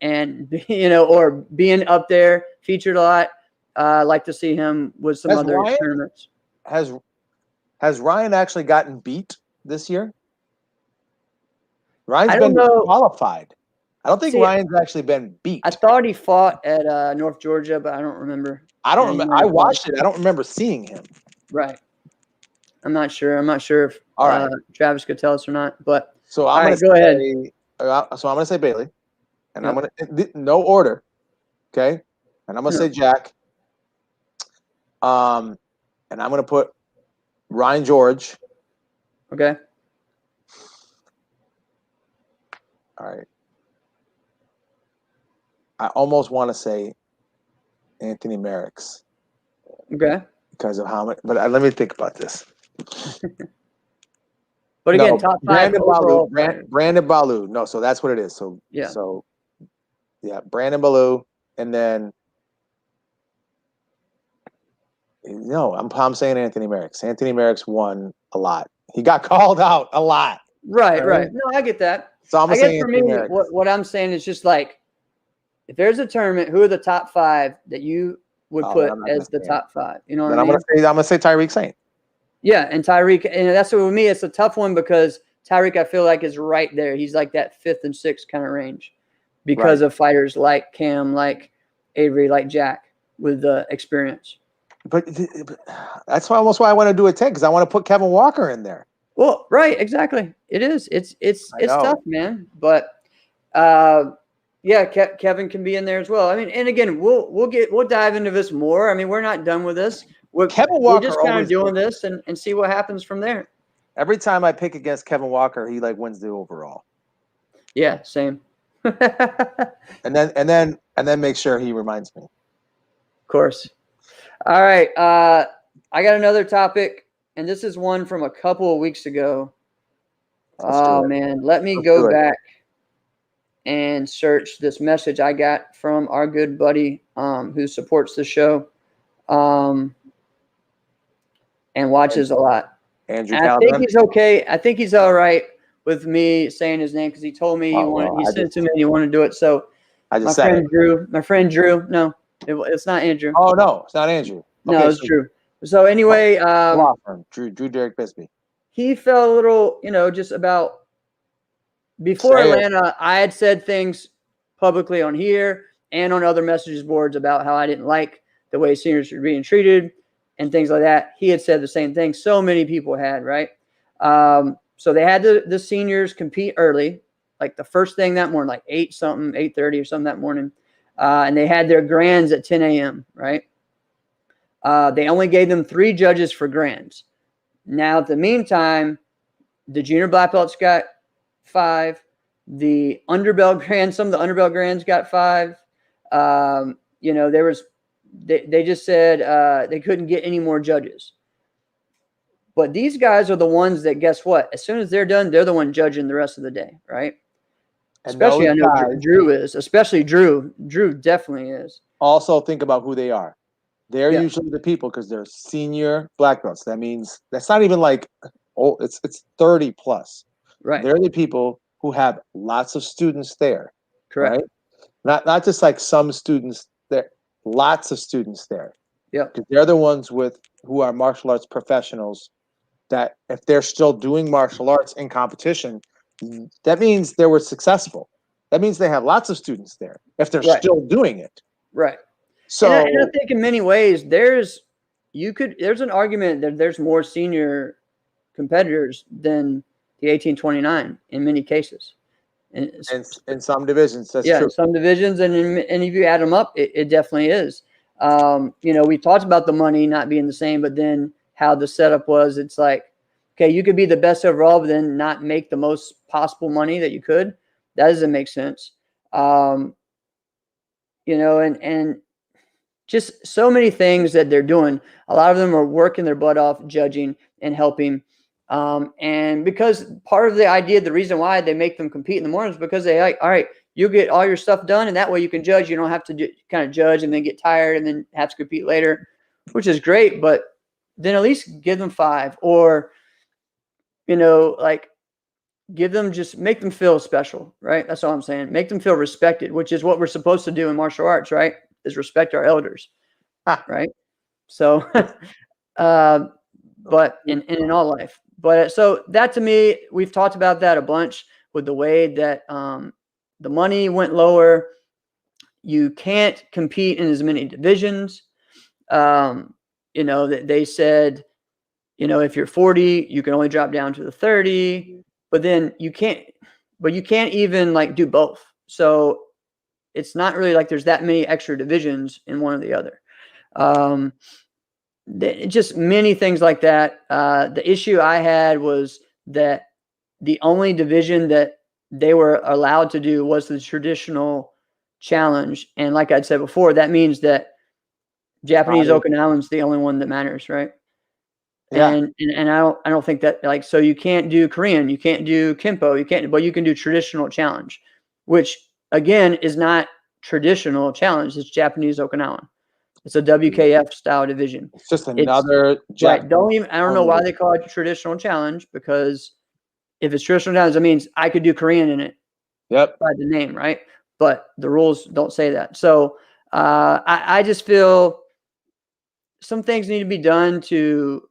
and you know, or being up there, featured a lot. I'd like to see him with some other tournaments. Has Ryan actually gotten beat this year? Ryan's been qualified. I don't think Ryan's actually been beat. I thought he fought at North Georgia, but I don't remember. I don't remember. I watched it. I don't remember seeing him. Right. I'm not sure. I'm not sure if all right. Travis could tell us or not. But so I'm going to go ahead. So I'm going to say Bailey, and I'm going to no order, okay? And I'm going to say Jack. And I'm going to put Ryan George. Okay. All right. I almost want to say Anthony Merricks. Okay. Because of how much, but let me think about this. But again, top 5. Brandon Ballou. No, so that's what it is. So yeah. So yeah, Brandon Ballou, and then no, I'm saying Anthony Merricks. Anthony Merricks won a lot. He got called out a lot. Right. No, I get that. So I'm saying for me, what I'm saying is just like, if there's a tournament, who are the top 5 that you would put as the top 5? You know what I mean? I'm gonna say Tyreek Saint. Yeah, and Tyreek, and that's what with me, it's a tough one because Tyreek, I feel like, is right there. He's like that 5th and 6th kind of range because of fighters like Cam, like Avery, like Jack with the experience. But that's almost why I want to do a take, because I want to put Kevin Walker in there. Well, right, exactly. It is. It's tough, man. But yeah, Kevin can be in there as well. I mean, and again, we'll dive into this more. I mean, we're not done with this. Kevin Walker, we're just kind of doing this and see what happens from there. Every time I pick against Kevin Walker, he like wins the overall. Yeah, same. and then make sure he reminds me. Of course. All right. I got another topic, and this is one from a couple of weeks ago. Oh man, let me go back and search this message I got from our good buddy who supports the show and watches a lot. Andrew I think he's okay. I think he's all right with me saying his name because he told me he sent it to me and he wanted to do it. So my friend Drew. No, it's not Andrew. Oh no, it's not Andrew. No, it's Drew. So anyway, Drew Derek Bisbee. He felt a little, just about before Atlanta. I had said things publicly on here and on other messages boards about how I didn't like the way seniors were being treated and things like that. He had said the same thing. So many people had, right? So they had the seniors compete early, like the first thing that morning, like 8:30 or something that morning. And they had their grands at 10 a.m., right? They only gave them 3 judges for grands. Now, at the meantime, the junior black belts got 5. The underbelt grands, some of the underbelt grands got 5. They just said they couldn't get any more judges. But these guys are the ones that, guess what? As soon as they're done, they're the one judging the rest of the day, right? And especially, I know Drew is. Especially Drew. Drew definitely is. Also, think about who they are. They're usually the people because they're senior black belts. That means that's not even like it's 30 plus. Right. They're the people who have lots of students there, Correct. right? Not just like some students there, lots of students there. Yeah. Because they're the ones who are martial arts professionals that if they're still doing martial arts in competition, that means they were successful. That means they have lots of students there if they're Right. still doing it. Right. So and I think in many ways there's an argument that there's more senior competitors than the 1829 in many cases. And in some divisions, that's yeah, true. in some divisions, and if you add them up, it definitely is. We talked about the money not being the same, but then how the setup was, it's like, okay, you could be the best overall, but then not make the most possible money that you could. That doesn't make sense. And just so many things that they're doing. A lot of them are working their butt off, judging and helping. And because part of the idea, the reason why they make them compete in the mornings, because they like, all right, you get all your stuff done, and that way you can judge. You don't have to kind of judge and then get tired and then have to compete later, which is great. But then at least give them 5, or give them, just make them feel special, right? That's all I'm saying. Make them feel respected, which is what we're supposed to do in martial arts, right? Is respect our elders, right? So, but in all life. But so that, to me, we've talked about that a bunch with the way that the money went lower. You can't compete in as many divisions. That they said, if you're 40, you can only drop down to the 30, but then you can't even do both. So it's not really like there's that many extra divisions in one or the other. Just many things like that. The issue I had was that the only division that they were allowed to do was the traditional challenge. And like I'd said before, that means that Japanese Okinawan's the only one that matters, right? Yeah. And I don't think that, so you can't do Korean, you can't do Kempo, but you can do traditional challenge, which again is not traditional challenge. It's Japanese Okinawan. It's a WKF style division. It's just another right. I don't know why they call it traditional challenge, because if it's traditional challenge, that means I could do Korean in it. Yep. By the name, right? But the rules don't say that. So I just feel some things need to be done to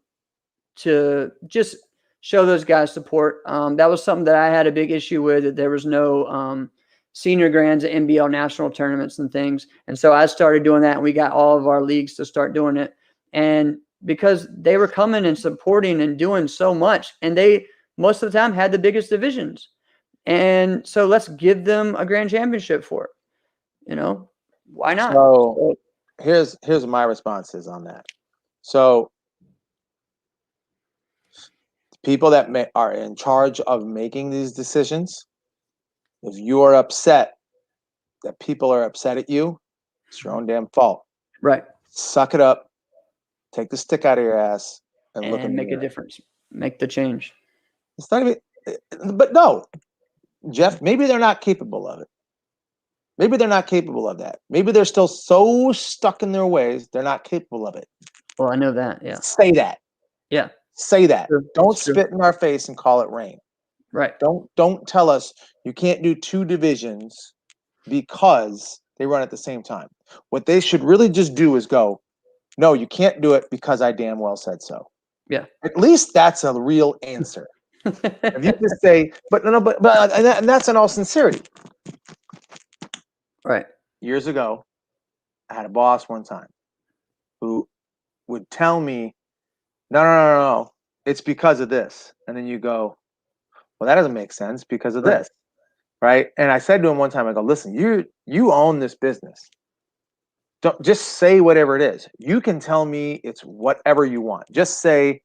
just show those guys support. That was something that I had a big issue with, that there was no senior grands at NBL national tournaments and things. And so I started doing that, and we got all of our leagues to start doing it. And because they were coming and supporting and doing so much, and they most of the time had the biggest divisions. And so let's give them a grand championship for it. Why not? So here's my responses on that. So people that are in charge of making these decisions, if you are upset that people are upset at you, it's your own damn fault. Right. Suck it up, take the stick out of your ass, and look and make a difference. Make the change. It's not even, but no, Jeff, maybe they're not capable of it. Maybe they're not capable of that. Maybe they're still so stuck in their ways, they're not capable of it. Well, I know that. Yeah. Say that. Yeah. Say that. True. Don't spit in our face and call it rain. Right. Don't tell us you can't do 2 divisions because they run at the same time. What they should really just do is go, no, you can't do it because I damn well said so. Yeah. At least that's a real answer. If you just say, but and that's in all sincerity. Right. Years ago, I had a boss one time who would tell me, no, it's because of this. And then you go, well, that doesn't make sense because of this. Right. And I said to him one time, I go, listen, you own this business. Don't just say whatever it is. You can tell me it's whatever you want. Just say,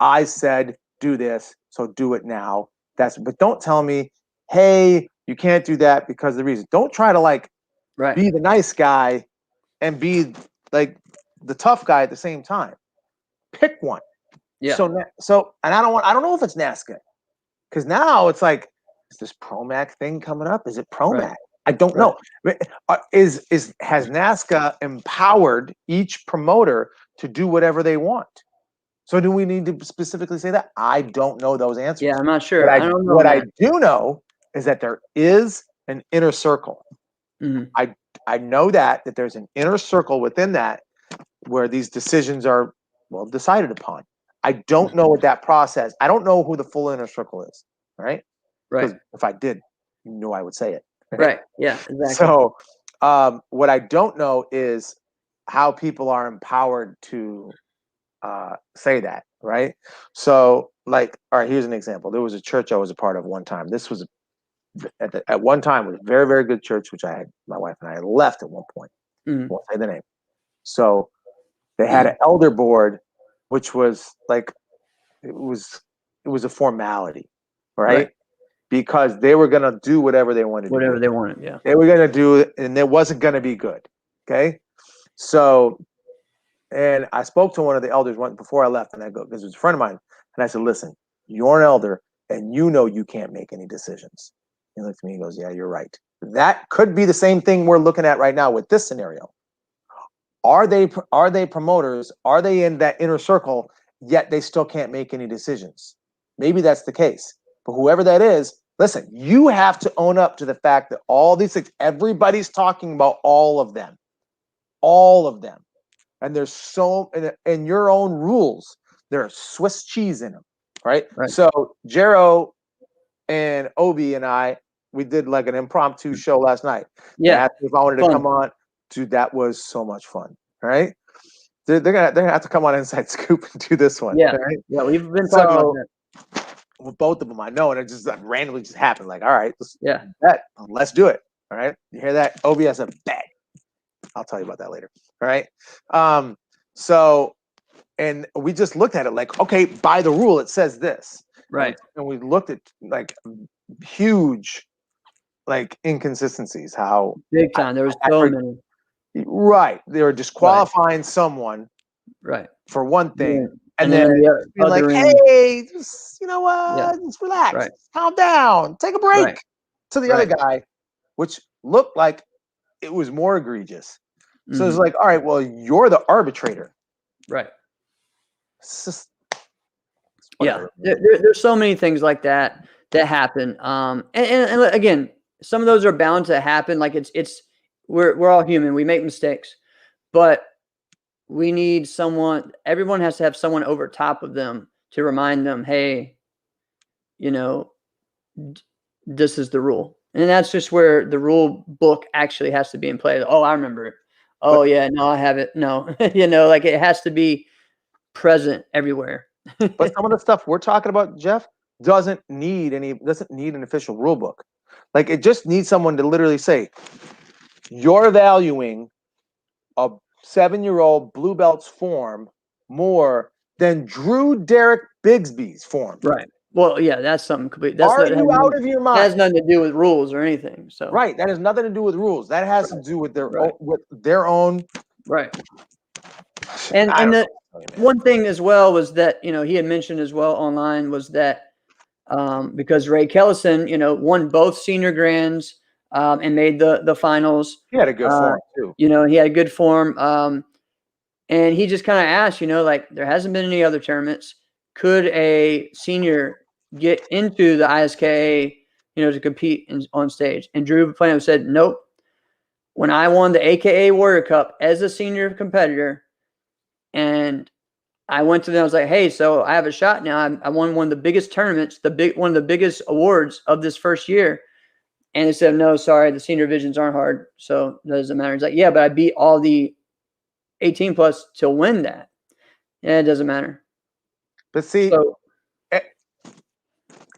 I said, do this, so do it now. But don't tell me, hey, you can't do that because of the reason. Don't try to be the nice guy and be like the tough guy at the same time. Pick one. Yeah. So, and I don't know if it's NASCA, because now it's like, is this ProMac thing coming up? Is it ProMac? Right. I don't know. Has NASCA empowered each promoter to do whatever they want? So do we need to specifically say that? I don't know those answers. Yeah, I'm not sure. But I don't know. what I do know is that there is an inner circle. Mhm. I know that there's an inner circle within that where these decisions are decided upon. I don't know what that process. I don't know who the full inner circle is, right? Right. Because if I did, you know I would say it. Right. Yeah, exactly. So what I don't know is how people are empowered to say that, right? So, like, all right, here's an example. There was a church I was a part of one time. This was at one time was a very, very good church, which my wife and I left at one point. Mhm. Won't say the name. So they had an elder board, which was like it was a formality, right? Because they were gonna do whatever they wanted to Whatever do. they wanted, yeah. They were gonna do it, and it wasn't gonna be good. Okay. So, and I spoke to one of the elders before I left, and I go, because it was a friend of mine, and I said, listen, you're an elder, and you know you can't make any decisions. He looked at me and goes, yeah, you're right. That could be the same thing we're looking at right now with this scenario. Are they promoters? Are they in that inner circle, yet they still can't make any decisions? Maybe that's the case. But whoever that is, listen, you have to own up to the fact that all these things, everybody's talking about all of them. All of them. And there's so in your own rules, there's Swiss cheese in them, right? So Jero and Obi and I, we did like an impromptu show last night. They asked me if I wanted to come on. Dude, that was so much fun, right? They're gonna have to come on Inside Scoop and do this one. Yeah, right? yeah, we've been talking about that. With both of them, I know, and it just randomly just happened. Like, all right, let's do it. All right, you hear that? Obi has a bet. I'll tell you about that later. All right. So, and we just looked at it like, okay, by the rule, it says this. Right. And we looked at like huge, like inconsistencies. How big time. There was so many. Right. They were disqualifying someone. Right. For one thing. Yeah. And then being like, hey, just, you know what? Just relax. Calm down. Take a break. To the other guy, which looked like it was more egregious. So it's like, all right, well, you're the arbitrator. Right. It's just, there's so many things like that happen. And again, some of those are bound to happen. Like we're all human. We make mistakes, but we need someone. Everyone has to have someone over top of them to remind them, hey, you know, this is the rule. And that's just where the rule book actually has to be in play. Oh, I remember it. Oh, yeah, no, I have it. No, you know, like it has to be present everywhere. But some of the stuff we're talking about, Jeff, doesn't need an official rule book. Like it just needs someone to literally say, you're valuing a 7-year-old blue belt's form more than Drew Derek Bigsby's form. Right. Well, yeah, that's something complete. Are you out of your mind? That has nothing to do with rules or anything. So right, that has nothing to do with rules. That has to do with their own. Right. And the one thing as well was that he had mentioned as well online was that because Ray Kellison won both senior grands and made the finals. He had a good form too. He had a good form. And he just kind of asked, like there hasn't been any other tournaments. Could a senior get into the ISKA, to compete on stage? And Drew Plano said, nope. When I won the AKA Warrior Cup as a senior competitor, and I went to them, I was like, hey, so I have a shot now. I won one of the biggest tournaments, one of the biggest awards of this first year. And they said, no, sorry, the senior divisions aren't hard, so it doesn't matter. He's like, yeah, but I beat all the 18 plus to win that. Yeah, it doesn't matter. But see,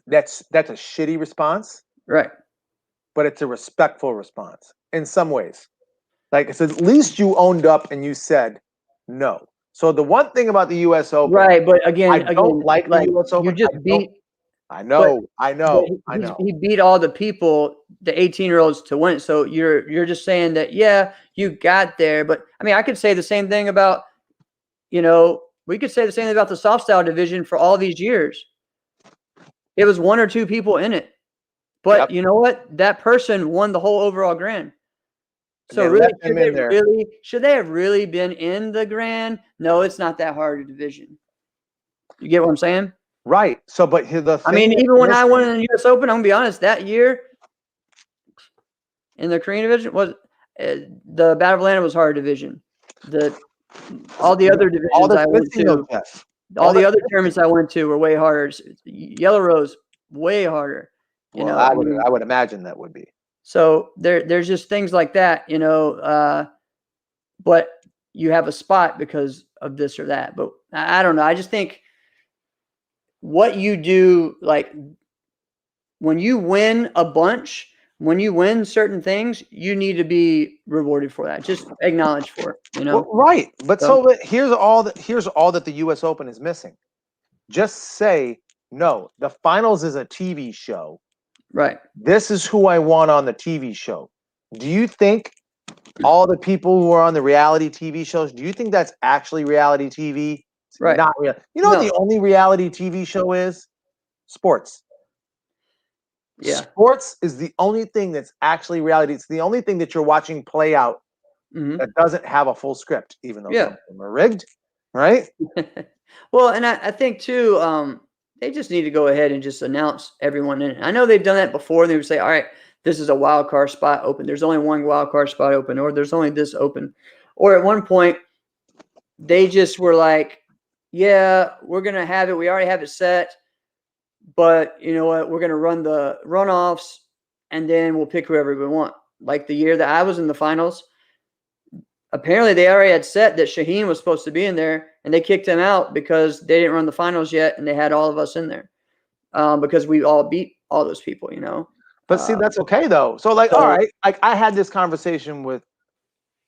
that's a shitty response. Right. But it's a respectful response in some ways. Like, it's at least you owned up and you said no. So the one thing about the U.S. Open, right? But again, I don't like the U.S. Open. You just beat. I know. He beat all the people, the 18-year-olds, to win. So you're just saying that, yeah, you got there. But I mean, I could say the same thing about, we could say the same thing about the soft style division for all these years. It was one or two people in it, but you know what? That person won the whole overall grand. So really, should they have really been in the grand? No, it's not that hard a division. You get what I'm saying? Right. So, but the I thing mean, that's even when I missing- won in the U.S. Open, I'm gonna be honest. That year in the Korean division was the Battle of Atlanta was hard division. All the other divisions all the I went twisting, though, to, Jeff. all the the other tournaments I went to were way harder. Yellow Rose way harder. You Well, know, I I would mean, I would imagine that would be. so there's just things like that, you know. But you have a spot because of this or that. But I don't know. I just think what you do, like when you win a bunch, when you win certain things, you need to be rewarded for that. Just acknowledged for it, you know. Well, right. But So- but here's all that the US Open is missing. Just say, no, the finals is a TV show. Right. This is who I want on the TV show. Do you think all the people who are on the reality TV shows, do you think that's actually reality TV? It's Right. not real. You know what No. the only reality TV show is? Sports. Yeah. Sports is the only thing that's actually reality. It's the only thing that you're watching play out Mhm. that doesn't have a full script, even though Yeah. some of them are rigged, right? Well, and I think too, they just need to go ahead and just announce everyone in it. I know they've done that before. They would say, all right, this is a wild card spot open. There's only one wild card spot open, or there's only this open. Or at one point, they just were like, yeah, we're going to have it. We already have it set. But you know what? We're going to run the runoffs, and then we'll pick whoever we want. Like the year that I was in the finals, apparently they already had set that Shaheen was supposed to be in there, and they kicked him out because they didn't run the finals yet, and they had all of us in there because we all beat all those people, you know. But see, that's okay though. So, like, all right, like I had this conversation with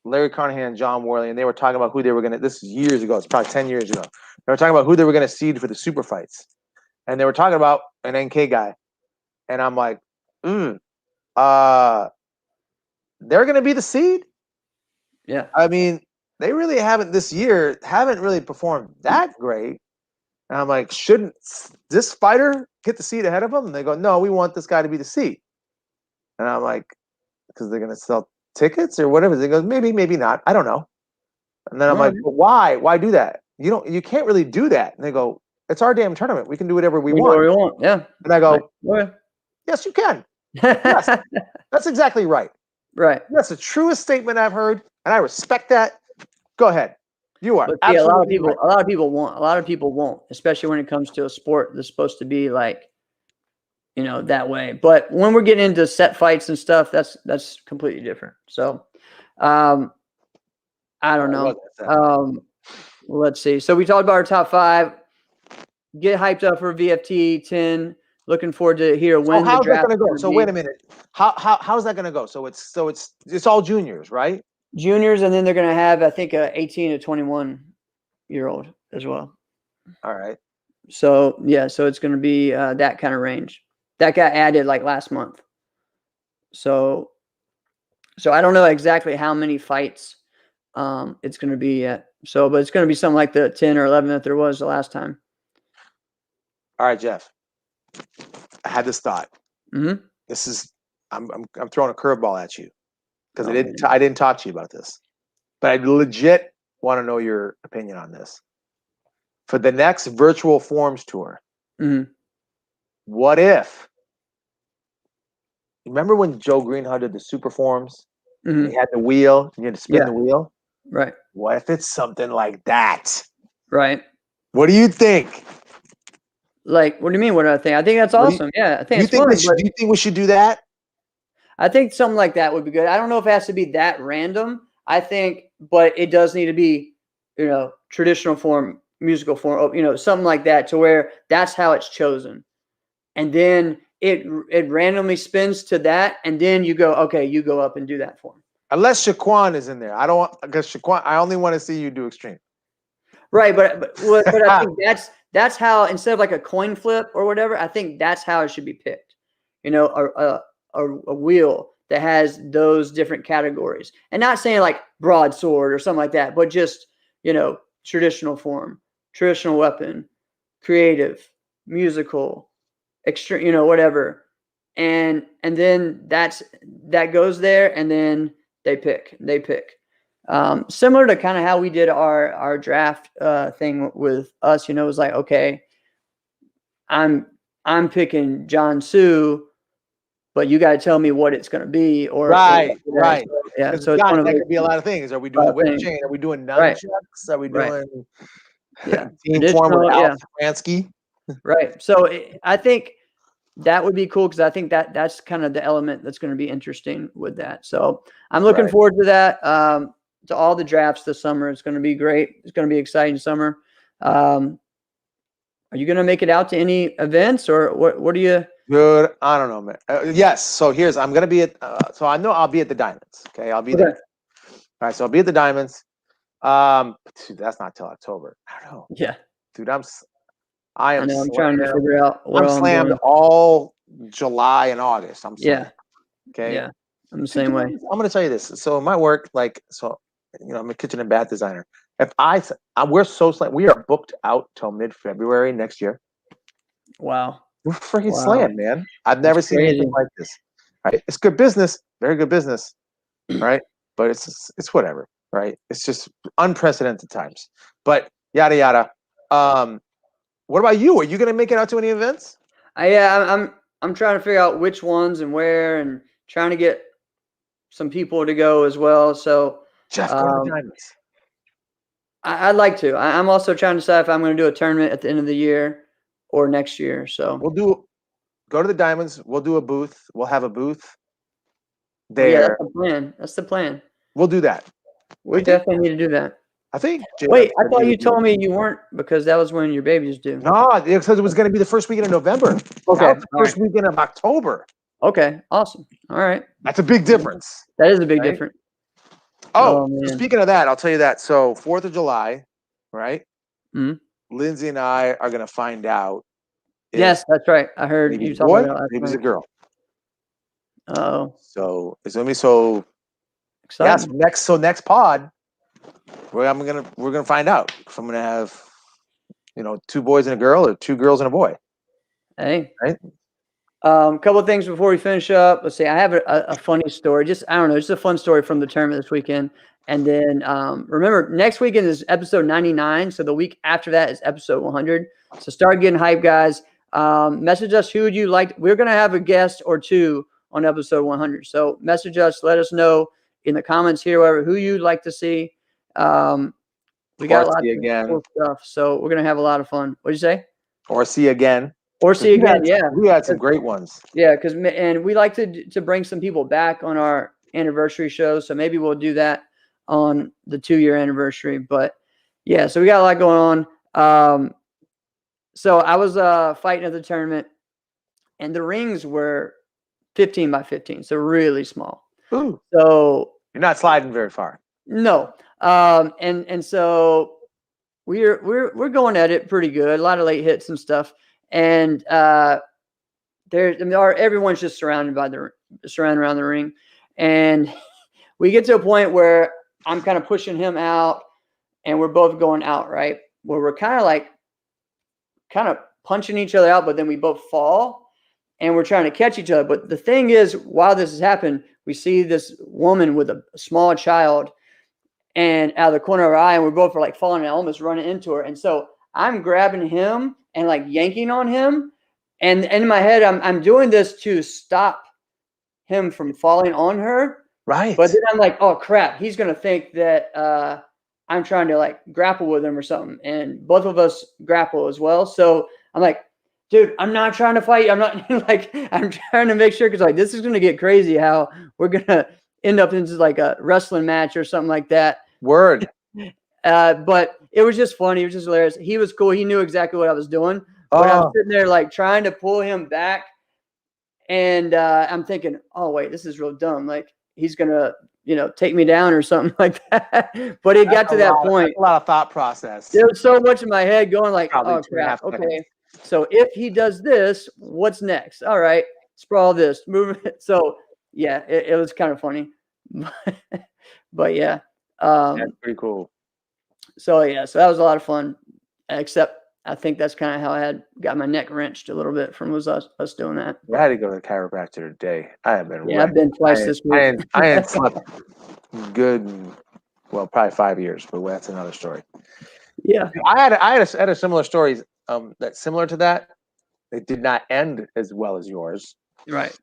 Larry Carnahan and John Worley, and they were talking about who they were going to. This is years ago. It's probably 10 years ago. They were talking about who they were going to seed for the super fights, and they were talking about an NK guy, and I'm like, they're going to be the seed. Yeah. I mean, they really haven't this year. Haven't really performed that great. And I'm like, shouldn't this fighter get the seed ahead of them? And they go, no, we want this guy to be the seed. And I'm like, because they're going to sell tickets or whatever. They go, maybe, maybe not. I don't know. And then I'm like, but why? Why do that? You can't really do that. And they go, it's our damn tournament. We can do whatever we want. We want. Yeah. And I go, Like, yes, you can. Yes, that's exactly right. right. That's the truest statement I've heard, and I respect that. Go ahead. You are. But see, a lot of absolutely people, right. a lot of people won't. A lot of people won't, especially when it comes to a sport that's supposed to be like, you know, that way. But when we're getting into set fights and stuff, that's completely different. So, I don't know. Let's see. So we talked about our top 5. Get hyped up for VFT 10. Looking forward to hear when how's the draft that going to go? is So gonna wait be. a minute. How's that going to go? So it's all juniors, right? Juniors, and then they're going to have, I think, a 18 to 21-year-old as well. All right. So yeah, so it's going to be that kind of range. That got added like last month. So I don't know exactly how many fights it's going to be yet. So, but it's going to be something like the 10 or 11 that there was the last time. All right, Jeff. I had this thought. Mm-hmm. This is I'm throwing a curveball at you because Oh, I didn't talk to you about this, but I legit want to know your opinion on this. For the next virtual forms tour, Mm-hmm. what if? Remember when Joe Greenhow did the super forms? Mm-hmm. He had the wheel. And you had to spin the wheel. Right. What if it's something like that? Right. What do you think? Like, what do you mean? What do I think? I think that's awesome. Yeah, I think Do you it's fun. do you think we should do that? I think something like that would be good. I don't know if it has to be that random. I think, but it does need to be, you know, traditional form, musical form, you know, something like that, to where that's how it's chosen, and then it randomly spins to that, and then you go, okay, you go up and do that form. Unless Shaquan is in there. I don't want, because Shaquan, I only want to see you do extreme. Right, but I think that's how, instead of like a coin flip or whatever, I think that's how it should be picked. You know, a wheel that has those different categories, and not saying like broadsword or something like that, but just, you know, traditional form, traditional weapon, creative, musical, extreme, you know, whatever, and then that goes there, and then they pick. Similar to kind of how we did our draft thing with us. It was like, okay, I'm picking John Sue, but you got to tell me what it's going to be. Right. Yeah. Because So it's one of that those could be a lot of things. Are we doing the whip chain? Are we doing nunchucks? Are we doing team form with Al Fransky? Right. So I think that would be cool because I think that's kind of the element that's going to be interesting with that. So I'm looking forward to that. To all the drafts this summer. It's going to be great. It's going to be an exciting summer. Are you going to make it out to any events or what do you? Good. I don't know, man. Yes. So I'm going to be at, so I know I'll be at the Diamonds. Okay. I'll be there. All right. So I'll be at the Diamonds. Dude, that's not till October. I don't know. Yeah. Dude, I'm trying to figure out what I'm slammed all July and August. I'm slammed. Okay. Yeah. I'm the same way. I'm going to tell you this. So my work, I'm a kitchen and bath designer. If we're so slammed, we are booked out till mid-February next year. Wow. We're freaking slammed, man. I've never seen anything like this. Right? It's good business, very good business, right? But it's whatever, right? It's just unprecedented times. But yada yada. What about you? Are you gonna make it out to any events? I'm trying to figure out which ones and where, and trying to get some people to go as well. So Jeff, go to the Diamonds. I'd like to. I'm also trying to decide if I'm going to do a tournament at the end of the year or next year. So go to the Diamonds. We'll do a booth. We'll have a booth there. Yeah, that's the plan. That's the plan. We'll do that. We definitely need to do that. I think. Wait, I thought you told me you weren't because that was when your baby's due. No, it says it was going to be the first weekend of November. Okay. First weekend of October. Okay. Awesome. All right. That's a big difference. That is a big difference. Oh, speaking of that, I'll tell you that. So 4th of July, right? Mm-hmm. Lindsay and I are going to find out. Yes, that's right. I heard you talking about that. Maybe it's a girl. Oh. So it's going to be so exciting. Yes, next pod, we're gonna find out if I'm gonna have 2 boys and a girl or 2 girls and a boy. Hey. Right. Couple of things before we finish up. Let's see. I have a funny story. Just a fun story from the tournament this weekend. And then remember, next weekend is episode 99. So the week after that is episode 100. So start getting hyped, guys. Message us who you like. We're gonna have a guest or 2 on episode 100. So message us. Let us know in the comments here, who you'd like to see. We got a lot of cool stuff. So we're gonna have a lot of fun. What'd you say? Or see again. Yeah. We had some great ones. Yeah, and we like to bring some people back on our anniversary show. So maybe we'll do that on the 2-year anniversary. But yeah, so we got a lot going on. So I was fighting at the tournament, and the rings were 15 by 15, so really small. Ooh. So you're not sliding very far. No. And so we're going at it pretty good. A lot of late hits and stuff. And everyone's just surrounded around the ring. And we get to a point where I'm kind of pushing him out and we're both going out, right? Where we're kind of punching each other out, but then we both fall and we're trying to catch each other. But the thing is, while this has happened, we see this woman with a small child and out of the corner of our eye, and we're both falling and almost running into her. And so I'm grabbing him and yanking on him. And in my head, I'm doing this to stop him from falling on her. Right. But then I'm like, oh crap, he's going to think that I'm trying to grapple with him or something. And both of us grapple as well. So I'm like, dude, I'm not trying to fight. I'm not I'm trying to make sure. Cause this is going to get crazy how we're going to end up into a wrestling match or something like that. Word. But it was just funny. It was just hilarious. He was cool. He knew exactly what I was doing. But I'm sitting there trying to pull him back. And I'm thinking, oh, wait, this is real dumb. He's going to, take me down or something like that. But it got to that point. A lot of thought process. There was so much in my head going oh, crap. Okay. Seconds. So if he does this, what's next? All right. Sprawl this. Move it. So, yeah, it was kind of funny. But, yeah. That's pretty cool. So that was a lot of fun. Except I think that's kind of how I got my neck wrenched a little bit from us doing that. I had to go to the chiropractor today. I have been. Yeah, I've been twice this week. I ain't slept good in Well, probably 5 years, but that's another story. Yeah. I had a similar story that's similar to that. It did not end as well as yours. Right.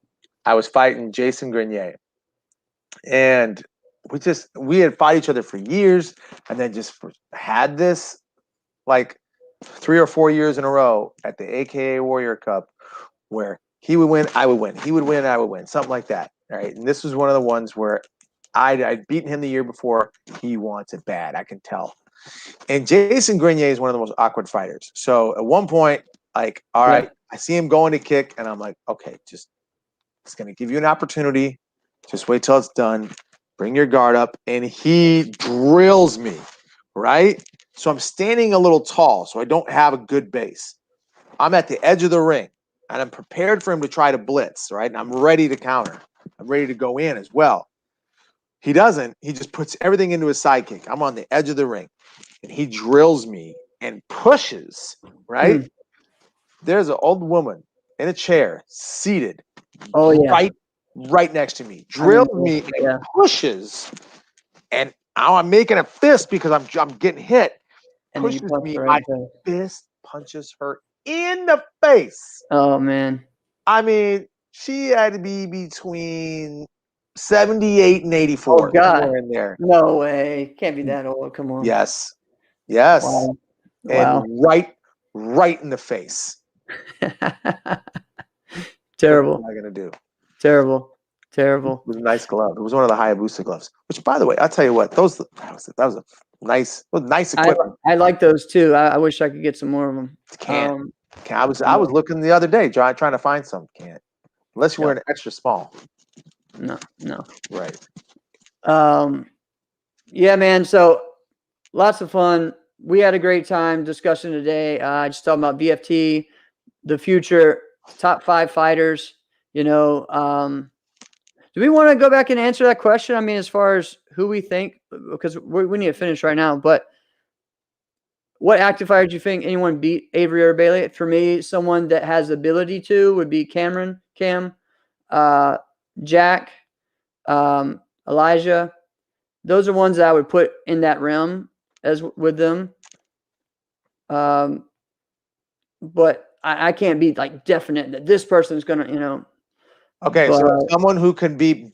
I was fighting Jason Grenier, and we had fought each other for years, and then just had this like 3 or 4 years in a row at the AKA Warrior Cup where he would win, I would win, he would win, I would win, something like that. Right, and this was one of the ones where I'd beaten him the year before. He wants it bad, I can tell. And Jason Grenier is one of the most awkward fighters. So at one point, like, all right, I see him going to kick, and I'm like, okay, just it's going to give you an opportunity. Just wait till it's done. Bring your guard up, and he drills me, right? So I'm standing a little tall, so I don't have a good base. I'm at the edge of the ring, and I'm prepared for him to try to blitz, right? And I'm ready to counter. I'm ready to go in as well. He doesn't. He just puts everything into his sidekick. I'm on the edge of the ring, and he drills me and pushes, right? There's an old woman in a chair, seated, right next to me, drills me and pushes, and now I'm making a fist because I'm getting hit. And pushes me, my fist punches her in the face. Oh man! I mean, she had to be between 78 and 84. Oh God! Somewhere in there. No way! Can't be that old. Come on. Yes. Wow. And right in the face. Terrible. What am I gonna do? Terrible. It was a nice glove. It was one of the Hayabusa gloves. Which, by the way, I'll tell you what, that was a nice equipment. I like those too. I wish I could get some more of them. Can't. I was looking the other day, trying to find some. Can't. Unless you wear an extra small. No. Right. Yeah, man. So lots of fun. We had a great time discussing today. Just talking about BFT, the future, top 5 fighters. You know, do we want to go back and answer that question? I mean, as far as who we think, because we need to finish right now. But what active fighter do you think anyone beat Avery or Bailey? For me, someone that has the ability to would be Cam, Jack, Elijah. Those are ones that I would put in that realm as with them. But I can't be like definite that this person is going to, you know. Okay, so someone who can beat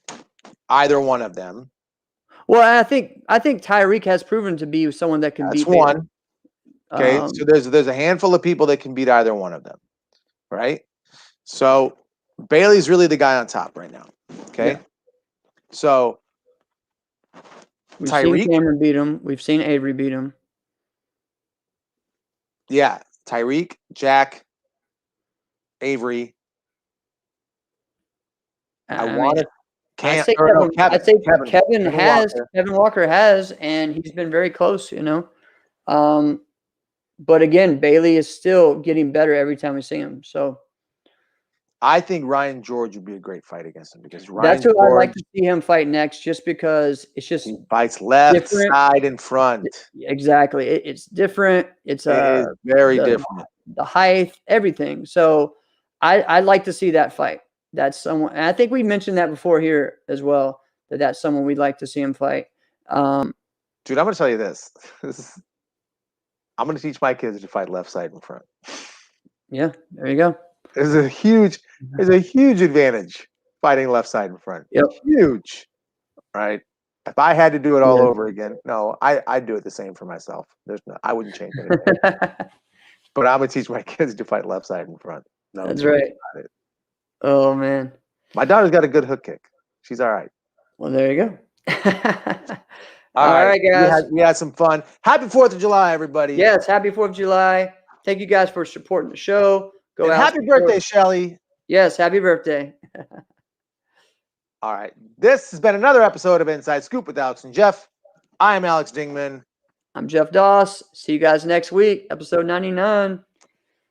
either one of them. Well, I think Tyreek has proven to be someone that can beat. That's one. Okay, so there's a handful of people that can beat either one of them, right? So Bailey's really the guy on top right now. Okay, so we've Tyreek, seen Cameron beat him. We've seen Avery beat him. Yeah, Tyreek, Jack, Avery. Kevin Walker has, and he's been very close, you know. But again, Bailey is still getting better every time we see him. So I think Ryan George would be a great fight against him because that's who I'd like to see him fight next, just because it's just he fights left, side, and front. Exactly, it's different. It is very different. The height, everything. So I'd like to see that fight. That's someone, and I think we mentioned that before here as well, that's someone we'd like to see him fight. Dude, I'm going to tell you this. I'm going to teach my kids to fight left, side, and front. Yeah, there you go. There's a huge advantage fighting left, side, and front. Yep. Huge, right? If I had to do it all over again, no, I'd do it the same for myself. I wouldn't change anything. But I'm going to teach my kids to fight left, side, and front. No, that's right. Oh, man. My daughter's got a good hook kick. She's all right. Well, there you go. All right, guys. We had some fun. Happy 4th of July, everybody. Yes, happy 4th of July. Thank you guys for supporting the show. Go out. Happy birthday, Shelly. Yes, happy birthday. All right. This has been another episode of Inside Scoop with Alex and Jeff. I am Alex Dingman. I'm Jeff Doss. See you guys next week, episode 99.